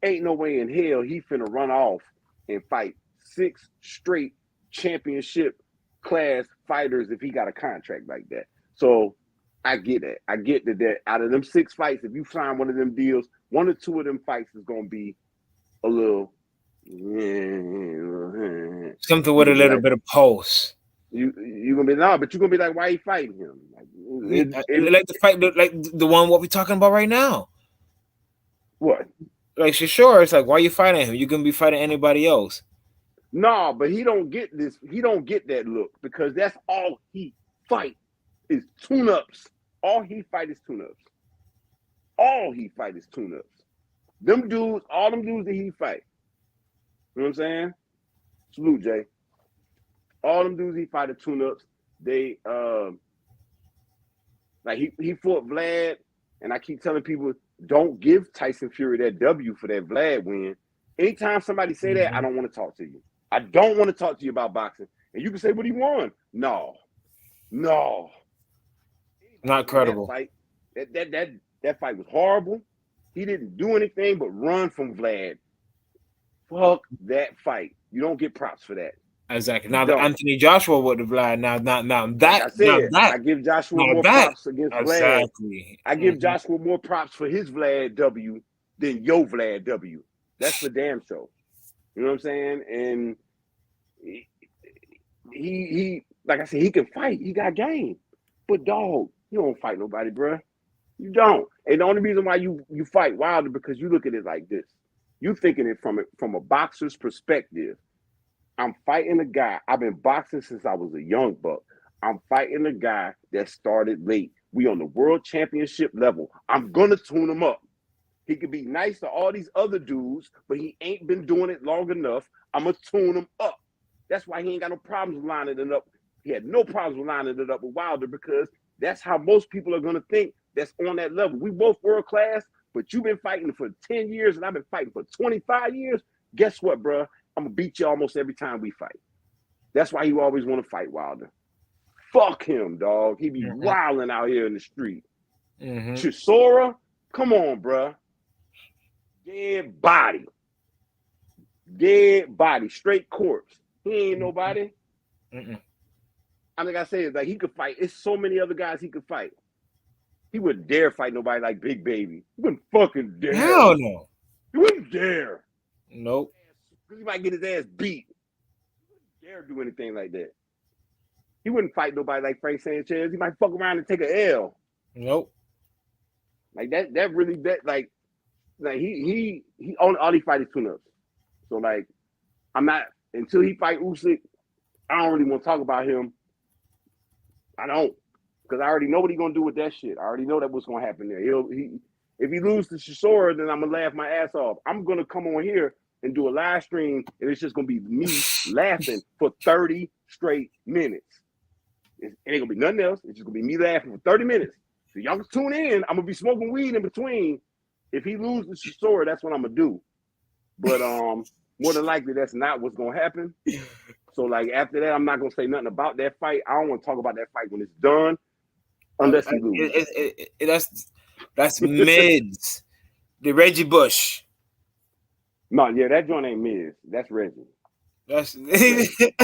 [SPEAKER 5] ain't no way in hell he finna run off and fight 6 straight championship class fighters if he got a contract like that. So I get that. I get that out of them 6 fights, if you sign one of them deals, 1 or 2 of them fights is gonna be a little
[SPEAKER 4] something with a little bit of pulse.
[SPEAKER 5] You're gonna be but you're gonna be like, why are you fighting him?
[SPEAKER 4] Like the fight, like the one what we're talking about right now.
[SPEAKER 5] What?
[SPEAKER 4] Like sure, it's like, why are you fighting him? You can be fighting anybody else.
[SPEAKER 5] No, but he don't get this. He don't get that look because that's all he fight is tune-ups. All he fight is tune-ups. All he fight is tune-ups. Them dudes, all them dudes that he fight. You know what I'm saying? Salute, Jay. All them dudes he fight are tune-ups. They he fought Vlad, and I keep telling people, don't give Tyson Fury that W for that Vlad win. Anytime somebody say that, I don't want to talk to you. I don't want to talk to you about boxing. And you can say, what he won. No.
[SPEAKER 4] Not credible.
[SPEAKER 5] That fight was horrible. He didn't do anything but run from Vlad. Fuck that fight. You don't get props for that.
[SPEAKER 4] Exactly. Now the Anthony Joshua would have Vlad.
[SPEAKER 5] I give Joshua more props against Vlad.
[SPEAKER 4] Exactly.
[SPEAKER 5] I give Joshua more props for his Vlad W than your Vlad W. That's for damn sure. You know what I'm saying? And he like I said, he can fight. He got game. But dog, you don't fight nobody, bro. You don't. And the only reason why you fight Wilder because you look at it like this. You thinking it from a boxer's perspective. I'm fighting a guy. I've been boxing since I was a young buck. I'm fighting a guy that started late. We on the world championship level. I'm gonna tune him up. He could be nice to all these other dudes, but he ain't been doing it long enough. I'm gonna tune him up. That's why he ain't got no problems lining it up. He had no problems with lining it up with Wilder because that's how most people are gonna think that's on that level. We both world class, but you've been fighting for 10 years and I've been fighting for 25 years. Guess what, bro? I'm gonna beat you almost every time we fight. That's why you always want to fight Wilder. Fuck him, dog. He be wilding out here in the street. Chisora, come on, bro. Dead body, straight corpse. He ain't nobody. I think I said, like, he could fight. It's so many other guys he could fight. He wouldn't dare fight nobody like Big Baby. He wouldn't fucking dare.
[SPEAKER 4] Hell no.
[SPEAKER 5] He wouldn't dare.
[SPEAKER 4] Nope.
[SPEAKER 5] He might get his ass beat. He wouldn't dare do anything like that. He wouldn't fight nobody like Frank Sanchez. He might fuck around and take an L.
[SPEAKER 4] Nope.
[SPEAKER 5] Like that really he all he fight is tune-ups. So like I'm not until he fight Usyk, I don't really want to talk about him. I don't, because I already know what he's gonna do with that shit. I already know that what's gonna happen there. If he loses to Chisora, then I'm gonna laugh my ass off. I'm gonna come on here and do a live stream, and it's just gonna be me laughing for 30 straight minutes. It ain't gonna be nothing else. It's just gonna be me laughing for 30 minutes. So y'all can tune in. I'm gonna be smoking weed in between. If he loses to Chisora, that's what I'm gonna do. But more than likely, that's not what's gonna happen. So like after that, I'm not gonna say nothing about that fight. I don't want to talk about that fight when it's done, unless he loses.
[SPEAKER 4] That's mids. The Reggie Bush.
[SPEAKER 5] No, yeah, that joint ain't Miz. That's Reggie.
[SPEAKER 4] That's
[SPEAKER 5] Reggie.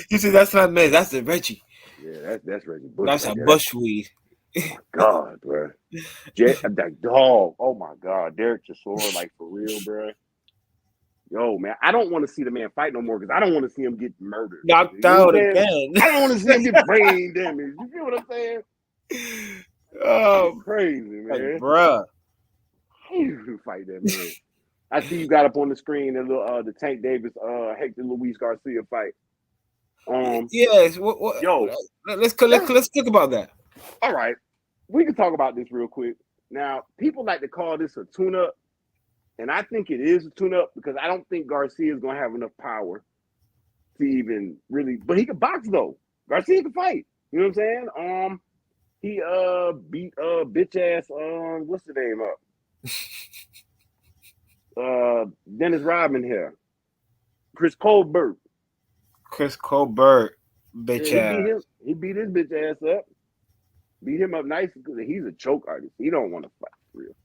[SPEAKER 4] You see, that's not mids. That's the Reggie.
[SPEAKER 5] Yeah, that's Reggie Bush.
[SPEAKER 4] That's a bush weed.
[SPEAKER 5] God, bro. That dog. Oh my God, Derek Chisora, like for real, bro. Yo, man, I don't want to see the man fight no more because I don't want to see him get murdered.
[SPEAKER 4] Knocked
[SPEAKER 5] You know
[SPEAKER 4] out
[SPEAKER 5] what I'm saying?
[SPEAKER 4] again.
[SPEAKER 5] I don't want to see him get brain damage. You feel what I'm saying?
[SPEAKER 4] Oh,
[SPEAKER 5] Crazy,
[SPEAKER 4] like,
[SPEAKER 5] man.
[SPEAKER 4] bruh.
[SPEAKER 5] You fight that man. I see you got up on the screen the little the Tank Davis Hector Luis Garcia fight.
[SPEAKER 4] Yes.
[SPEAKER 5] Yo,
[SPEAKER 4] Let's talk about that.
[SPEAKER 5] all right. We can talk about this real quick. Now, people like to call this a tune-up, and I think it is a tune-up because I don't think Garcia is gonna have enough power to even really. But he can box though. Garcia can fight. You know what I'm saying? He beat bitch ass what's the name up? Dennis Rodman here. Chris Colbert.
[SPEAKER 4] Chris Colbert, bitch
[SPEAKER 5] Yeah,
[SPEAKER 4] ass.
[SPEAKER 5] He beat his bitch ass up. Beat him up nice because he's a choke artist. He don't want to fight for real.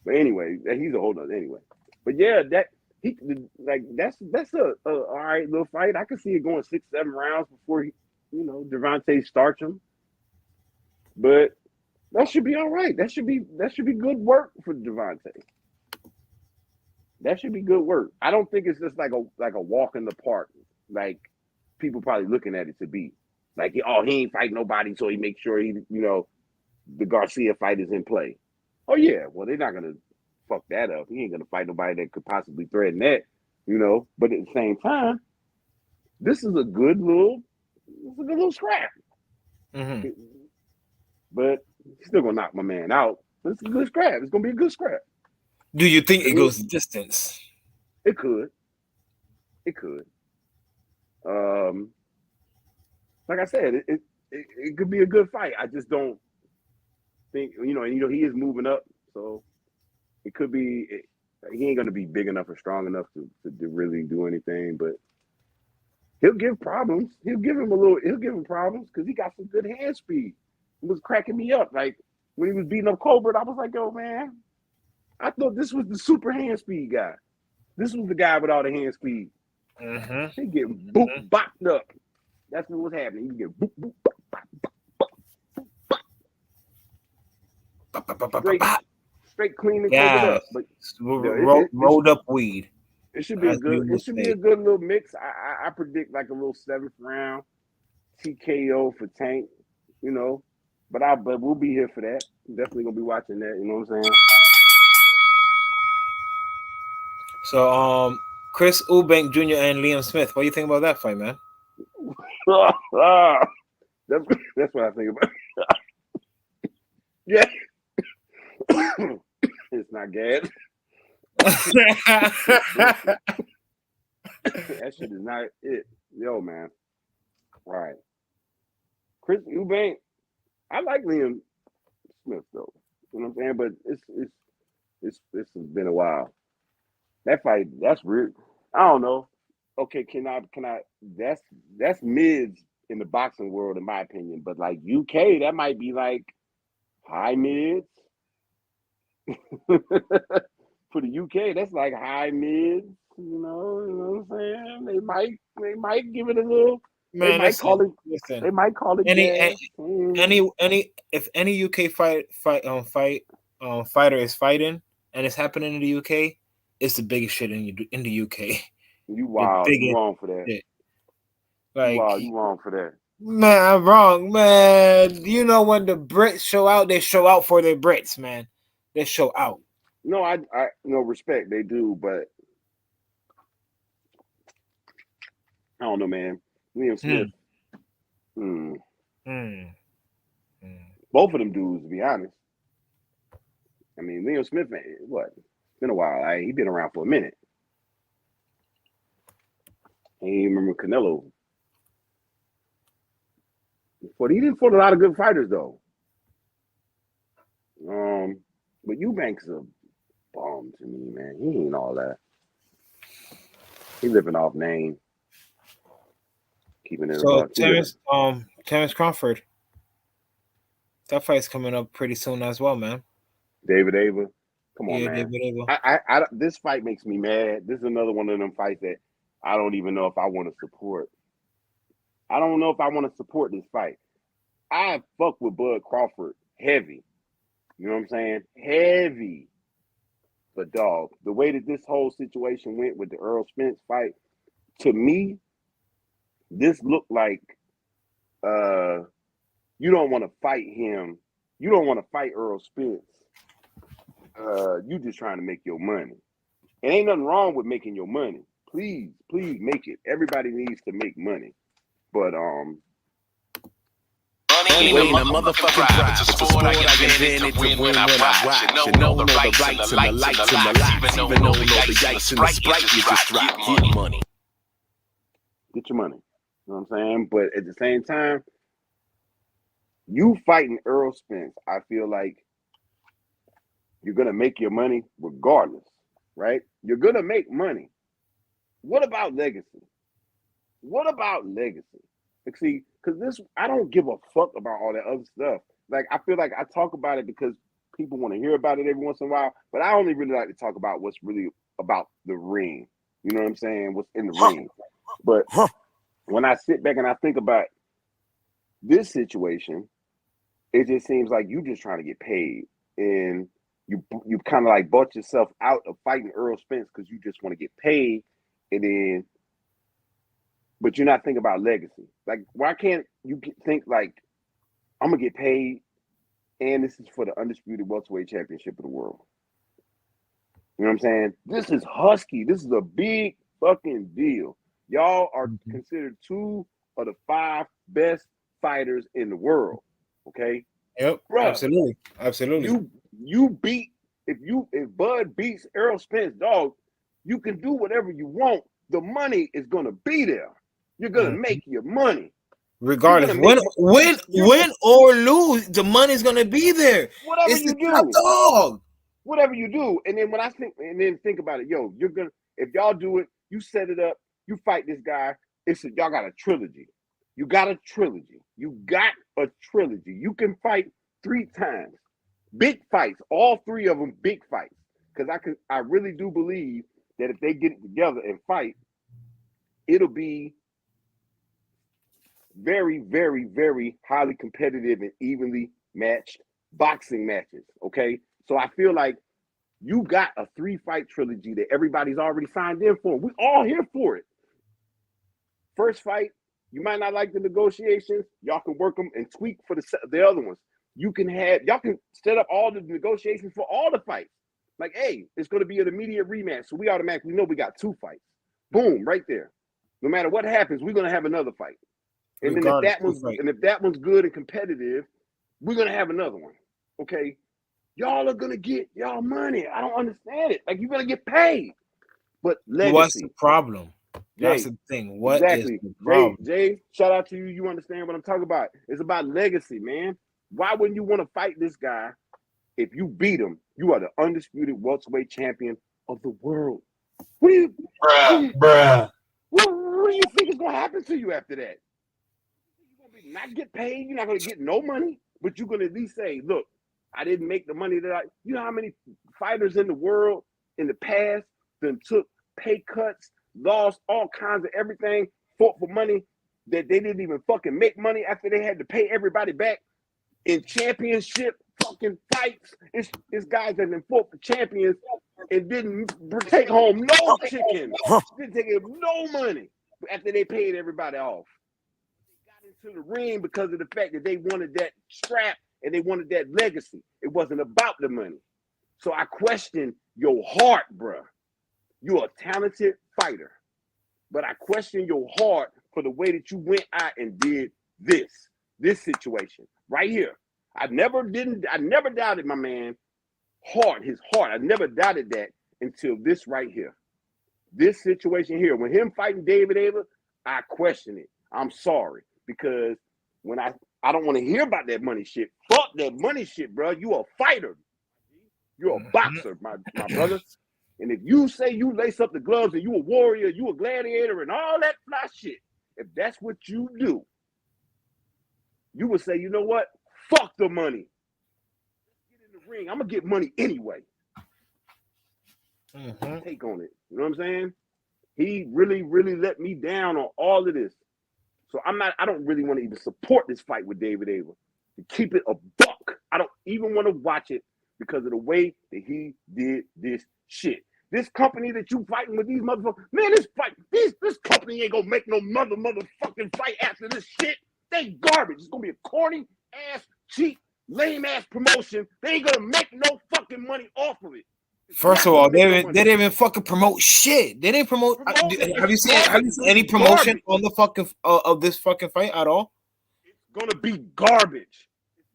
[SPEAKER 5] But anyway, he's a whole nother anyway. But yeah, that's a all right little fight. I can see it going 6-7 rounds before Devontae starts him. But that should be all right. That should be good work for Devontae. That should be good work. I don't think it's just like a walk in the park, like people probably looking at it to be. Like, oh, he ain't fighting nobody, so he makes sure the Garcia fight is in play. Oh yeah, well they're not gonna fuck that up. He ain't gonna fight nobody that could possibly threaten that, But at the same time, this is a good little scrap.
[SPEAKER 4] Mm-hmm.
[SPEAKER 5] But he's still gonna knock my man out. But it's a good scrap. It's gonna be a good scrap.
[SPEAKER 4] Do you think it goes the distance?
[SPEAKER 5] It could. It could. Like I said, it could be a good fight. I just don't think he is moving up, so it could be. He ain't gonna be big enough or strong enough to really do anything, but he'll give problems. He'll give him problems because he got some good hand speed. It was cracking me up. Like when he was beating up Colbert, I was like, yo, man, I thought this was the super hand speed guy. This was the guy with all the hand speed.
[SPEAKER 4] Mm-hmm.
[SPEAKER 5] He getting boop bopped up. That's what was happening. He get boop boop bop bop bop. Straight clean and covered up. But
[SPEAKER 4] rolled up weed.
[SPEAKER 5] It should be a good. It should be a good little mix. I predict like a little 7th round TKO for Tank. But we'll be here for that. Definitely gonna be watching that. You know what I'm saying?
[SPEAKER 4] So Chris Eubank Jr. and Liam Smith. What do you think about that fight, man?
[SPEAKER 5] That's what I think about. Yeah. It's not gas. That shit is not it. Yo, man. All right. Chris Eubank. I like Liam Smith though. You know what I'm saying? But it's been a while. That fight, that's weird. I don't know. Okay, can I that's mids in the boxing world in my opinion, but like UK, that might be like high mids. For the UK, that's like high mids, you know what I'm saying? They might give it a little.
[SPEAKER 4] Man,
[SPEAKER 5] they might call it.
[SPEAKER 4] Listen,
[SPEAKER 5] They might call it gas.
[SPEAKER 4] if any UK fighter is fighting and it's happening in the UK, it's the biggest shit in the UK.
[SPEAKER 5] You wild. You wrong for that.
[SPEAKER 4] Shit. Like
[SPEAKER 5] you wrong for that.
[SPEAKER 4] Man, I'm wrong, man. You know when the Brits show out, they show out for their Brits, man. They show out.
[SPEAKER 5] No, I respect. They do, but I don't know, man. Liam Smith. Both of them dudes, to be honest. I mean, Liam Smith, what? It's been a while. He been around for a minute. I ain't even remember Canelo. He didn't fought a lot of good fighters though. But Eubank's a bum to me, man. He ain't all that. He living off name. Keeping it.
[SPEAKER 4] So Terrence Crawford. That fight's coming up pretty soon as well, man.
[SPEAKER 5] David Ava. Come on, man.
[SPEAKER 4] David Ava.
[SPEAKER 5] I this fight makes me mad. This is another one of them fights that I don't even know if I want to support. I don't know if I want to support this fight. I fuck with Bud Crawford heavy. You know what I'm saying? Heavy. But dog, the way that this whole situation went with the Earl Spence fight, to me, this looked like you don't want to fight him. You don't want to fight Earl Spence. You just trying to make your money. It ain't nothing wrong with making your money. Please make it. Everybody needs to make money. But
[SPEAKER 7] Money ain't a motherfucking drive. It's a sport I invented to win when I ride. You know the rights and the lights and the lights. Even though the yikes and the sprite, you just drop money.
[SPEAKER 5] Get your money. You know what I'm saying? But at the same time, you fighting Earl Spence, I feel like you're going to make your money regardless, right? You're going to make money. What about legacy? What about legacy? Like, see, because I don't give a fuck about all that other stuff. Like, I feel like I talk about it because people want to hear about it every once in a while, but I only really like to talk about what's really about the ring. You know what I'm saying? What's in the ring. But when I sit back and I think about this situation, it just seems like you just trying to get paid. And you kind of like bought yourself out of fighting Earl Spence because you just want to get paid. And then, but you're not thinking about legacy. Like, why can't you think like, I'm going to get paid and this is for the undisputed welterweight championship of the world. You know what I'm saying? This is husky. This is a big fucking deal. Y'all are considered 2 of the 5 best fighters in the world. Okay?
[SPEAKER 4] Yep. Bruh, absolutely.
[SPEAKER 5] You beat if Bud beats Earl Spence, dog, you can do whatever you want. The money is gonna be there. You're gonna make your money.
[SPEAKER 4] Regardless, win or lose, the money's gonna be there.
[SPEAKER 5] Whatever
[SPEAKER 4] it's
[SPEAKER 5] you do,
[SPEAKER 4] top dog.
[SPEAKER 5] Whatever you do, and then when I think about it, yo, you're gonna if y'all do it, you set it up, you fight this guy. Y'all got a trilogy. You got a trilogy. You can fight 3 times. Big fights, all 3 of them big fights. Because I really do believe that if they get it together and fight, it'll be very, very, very highly competitive and evenly matched boxing matches. Okay. So I feel like you got a 3-fight trilogy that everybody's already signed in for. We all here for it. First fight, you might not like the negotiations. Y'all can work them and tweak for the other ones. Y'all can set up all the negotiations for all the fights. Like, hey, it's going to be an immediate rematch. So we automatically know we got 2 fights. Boom, right there. No matter what happens, we're going to have another fight. And then if that one's good and competitive, we're going to have another one. Okay? Y'all are going to get y'all money. I don't understand it. Like, you're going to get paid. But legacy.
[SPEAKER 4] What's the problem? That's the thing. What is the problem?
[SPEAKER 5] Jay, shout out to you. You understand what I'm talking about. It's about legacy, man. Why wouldn't you want to fight this guy? If you beat him, you are the undisputed welterweight champion of the world. What do you think is going to happen to you after that? You're going to not get paid. You're not going to get no money, but you're going to at least say, look, I didn't make the money that you know how many fighters in the world in the past then took pay cuts, lost all kinds of everything, fought for money that they didn't even fucking make money after they had to pay everybody back in championship fucking fights. It's guys that then fought for champions and didn't take home no chicken, didn't take home no money after they paid everybody off. They got into the ring because of the fact that they wanted that strap and they wanted that legacy. It wasn't about the money. So I question your heart, bruh. You're a talented fighter, but I question your heart for the way that you went out and did this situation right here. I never doubted my man his heart. I never doubted that until this right here. This situation here, when him fighting David Ava, I question it. I'm sorry, because when I don't want to hear about that money shit. Fuck that money shit, bro. You a fighter. You're a boxer, my brother. And if you say you lace up the gloves and you a warrior, you a gladiator and all that fly shit, if that's what you do, you would say, you know what? Fuck the money. Let's get in the ring. I'm going to get money anyway. Take on it. You know what I'm saying? He really, really let me down on all of this. So I don't really want to even support this fight with David Ava. To keep it a buck. I don't even want to watch it because of the way that he did this shit. This company that you fighting with these motherfuckers, man, this company ain't gonna make no motherfucking fight after this shit. They garbage. It's gonna be a corny ass, cheap, lame ass promotion. They ain't gonna make no fucking money off of it.
[SPEAKER 4] First of all, they didn't even fucking promote shit. They didn't promote. Have you seen any promotion on the fucking of this fucking fight at all?
[SPEAKER 5] It's gonna be garbage.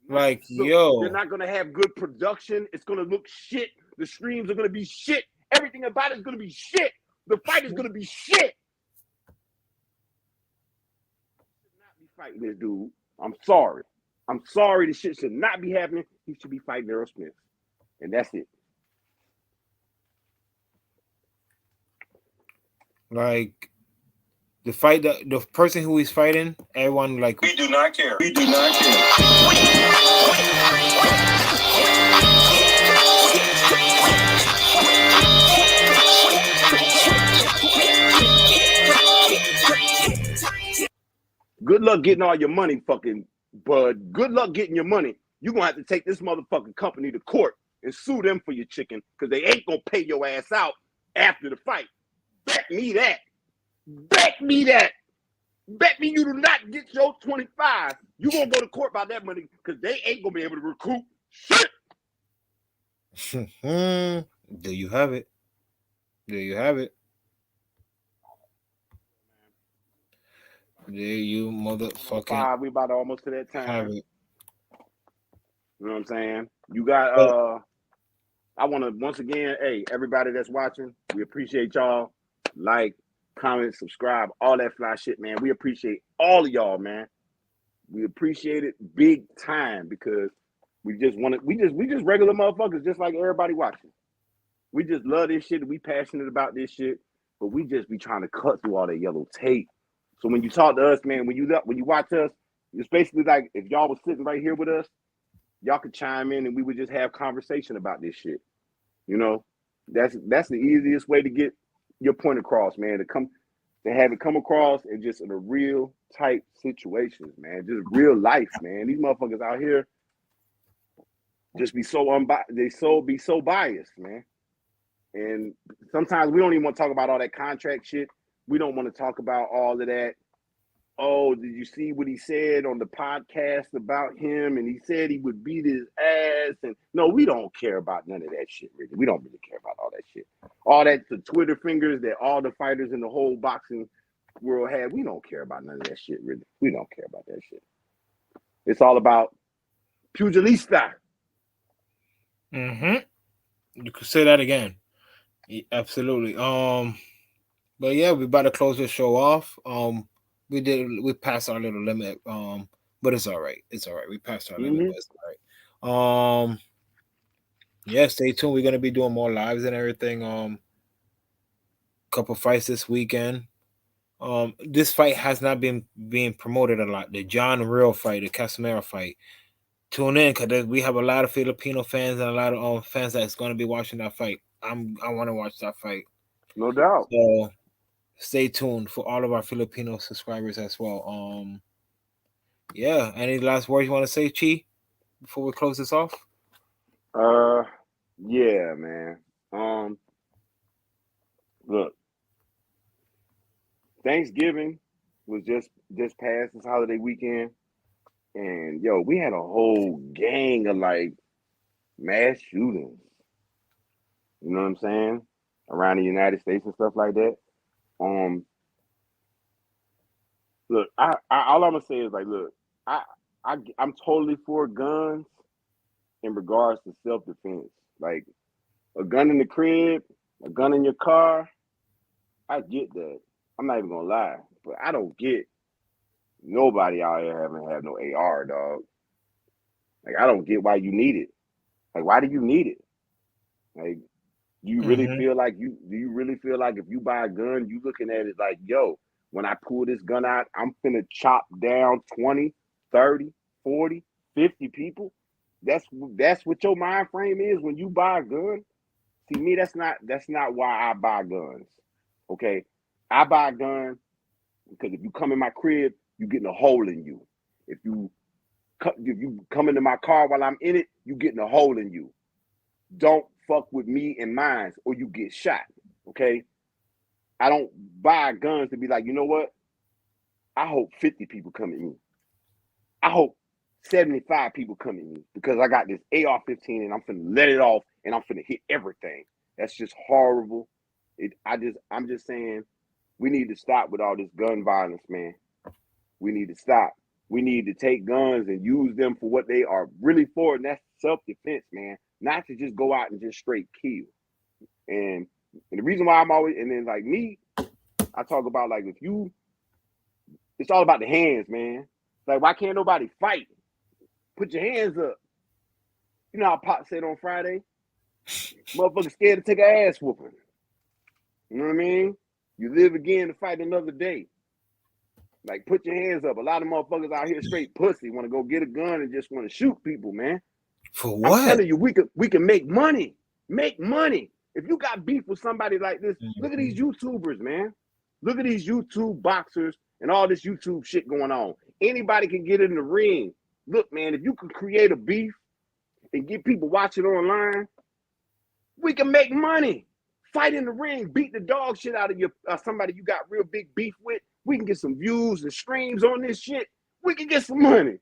[SPEAKER 4] Like,
[SPEAKER 5] Look,
[SPEAKER 4] yo,
[SPEAKER 5] they're not gonna have good production. It's gonna look shit. The streams are gonna be shit. Everything about it is gonna be shit. The fight is gonna be shit. Should not be fighting this dude. I'm sorry. This shit should not be happening. He should be fighting Errol Smith, and that's it.
[SPEAKER 4] Like the person who he's fighting, everyone like
[SPEAKER 7] We do not care. We do not care.
[SPEAKER 5] Good luck getting all your money, fucking bud. Good luck getting your money. You're gonna have to take this motherfucking company to court and sue them for your chicken because they ain't gonna pay your ass out after the fight. Bet me that. Bet me that. Bet me you do not get your 25. You gonna go to court about that money because they ain't gonna be able to recoup shit.
[SPEAKER 4] There you have it. There you have it. There you motherfucking.
[SPEAKER 5] We about almost to that time.
[SPEAKER 4] Have it.
[SPEAKER 5] You know what I'm saying? You got I want to once again, hey, everybody that's watching, we appreciate y'all. Like, comment, subscribe, all that fly shit, man. We appreciate all of y'all, man. We appreciate it big time because we just regular motherfuckers just like everybody watching. We just love this shit. We passionate about this shit, but we just be trying to cut through all that yellow tape. So when you talk to us, man, when you watch us, it's basically like if y'all was sitting right here with us, y'all could chime in and we would just have conversation about this shit. You know, that's the easiest way to get your point across, man. To have it come across and just in a real type situations, man. Just real life, man. These motherfuckers out here just be so biased, man. And sometimes we don't even want to talk about all that contract shit. We don't want to talk about all of that. Oh, did you see what he said on the podcast about him? And he said he would beat his ass. And no, we don't care about none of that shit, really. We don't really care about all that shit. All that, the Twitter fingers that all the fighters in the whole boxing world have, we don't care about none of that shit, really. We don't care about that shit. It's all about pugilista.
[SPEAKER 4] You could say that again. Yeah, absolutely. But yeah, we're about to close the show off. We passed our little limit. But it's all right. It's all right. We passed our limit, but it's all right. Yeah, stay tuned. We're gonna be doing more lives and everything. Couple fights this weekend. This fight has not been being promoted a lot. The John Riel fight, the Casimero fight. Tune in because we have a lot of Filipino fans and a lot of fans that's going to be watching that fight. I want to watch that fight.
[SPEAKER 5] No doubt.
[SPEAKER 4] So stay tuned for all of our Filipino subscribers as well. Yeah. Any last words you want to say, Chi, before we close this off?
[SPEAKER 5] Yeah, man. Look, Thanksgiving was just past this holiday weekend, and yo, we had a whole gang of like mass shootings. You know what I'm saying? Around the United States and stuff like that. Look, I all I'm gonna say is like, look, I'm totally for guns in regards to self-defense. Like a gun in the crib, a gun in your car, I get that. I'm not even gonna lie, but I don't get nobody out here having had no AR, dog. Like I don't get why you need it. Like why do you need it? Like do you really feel like if you buy a gun, you looking at it like, yo, when I pull this gun out, I'm finna chop down 20, 30, 40, 50 people? That's what your mind frame is when you buy a gun. See, me, that's not why I buy guns. Okay? I buy a gun because if you come in my crib, you getting a hole in you. If you you come into my car while I'm in it, you getting a hole in you. Don't fuck with me and mine, or you get shot. Okay. I don't buy guns to be like, you know what? I hope 50 people come at me. I hope 75 people come at me because I got this AR-15 and I'm finna let it off and I'm finna hit everything. That's just horrible. I'm just saying we need to stop with all this gun violence, man. We need to stop. We need to take guns and use them for what they are really for, and that's self-defense, man. Not to just go out and just straight kill. And the reason why I'm always, and then like me, I talk about like it's all about the hands, man. Like, why can't nobody fight? Put your hands up. You know how Pop said on Friday? Motherfuckers scared to take an ass whooping. You know what I mean? You live again to fight another day. Like, put your hands up. A lot of motherfuckers out here straight pussy, want to go get a gun and just want to shoot people, man.
[SPEAKER 4] For what?
[SPEAKER 5] I'm telling you, we can make money. Make money. If you got beef with somebody like this, look at these YouTubers, man. Look at these YouTube boxers and all this YouTube shit going on. Anybody can get in the ring. Look, man, if you can create a beef and get people watching online, we can make money. Fight in the ring, beat the dog shit out of your somebody you got real big beef with. We can get some views and streams on this shit. We can get some money.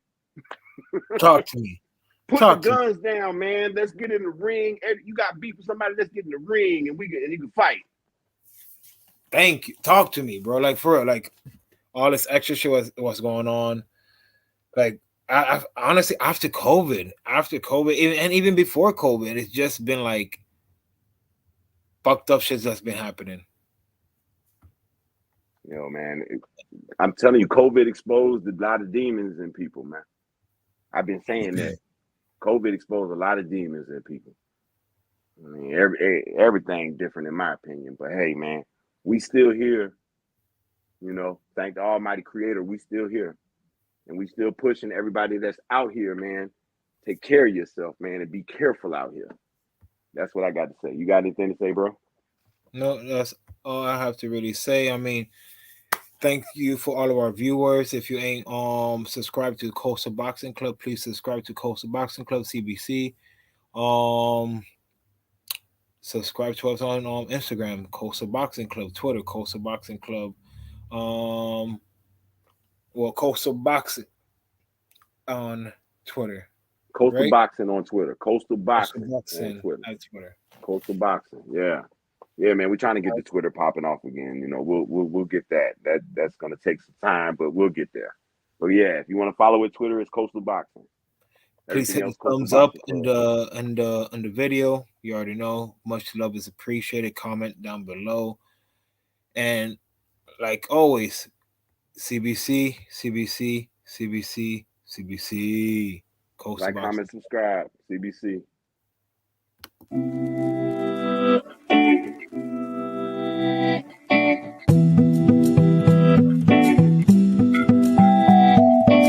[SPEAKER 4] Talk to me.
[SPEAKER 5] Put the guns down, man. Let's get in the ring. You got beef with somebody, let's get in the ring and you can fight.
[SPEAKER 4] Thank you. Talk to me, bro. Like, for real, like all this extra shit was going on. Like, I honestly, after COVID, even before COVID, it's just been like fucked up shit that's been happening.
[SPEAKER 5] You know, man, I'm telling you, COVID exposed a lot of demons in people, man. I've been saying that. COVID exposed a lot of demons in people. I mean, everything different in my opinion. But hey, man, we still here. You know, thank the Almighty Creator, we still here. And we still pushing everybody that's out here, man. Take care of yourself, man, and be careful out here. That's what I got to say. You got anything to say, bro?
[SPEAKER 4] No, that's all I have to really say. I mean, thank you for all of our viewers. If you ain't subscribed to Coastal Boxing Club, please subscribe to Coastal Boxing Club CBC. Subscribe to us on Instagram, Coastal Boxing Club, Twitter, Coastal Boxing Club. Coastal Boxing on Twitter.
[SPEAKER 5] Coastal Boxing on Twitter. Coastal Boxing on Twitter. Coastal Boxing. Yeah. Yeah, man. We're trying to get the Twitter popping off again. You know, we'll get that. That's gonna take some time, but we'll get there. But yeah, if you want to follow it, Twitter is Coastal Boxing.
[SPEAKER 4] Please hit the thumbs up in the video. You already know. Much love is appreciated. Comment down below. And like always, CBC, CBC, CBC, CBC.
[SPEAKER 5] Like, comment, subscribe. CBC.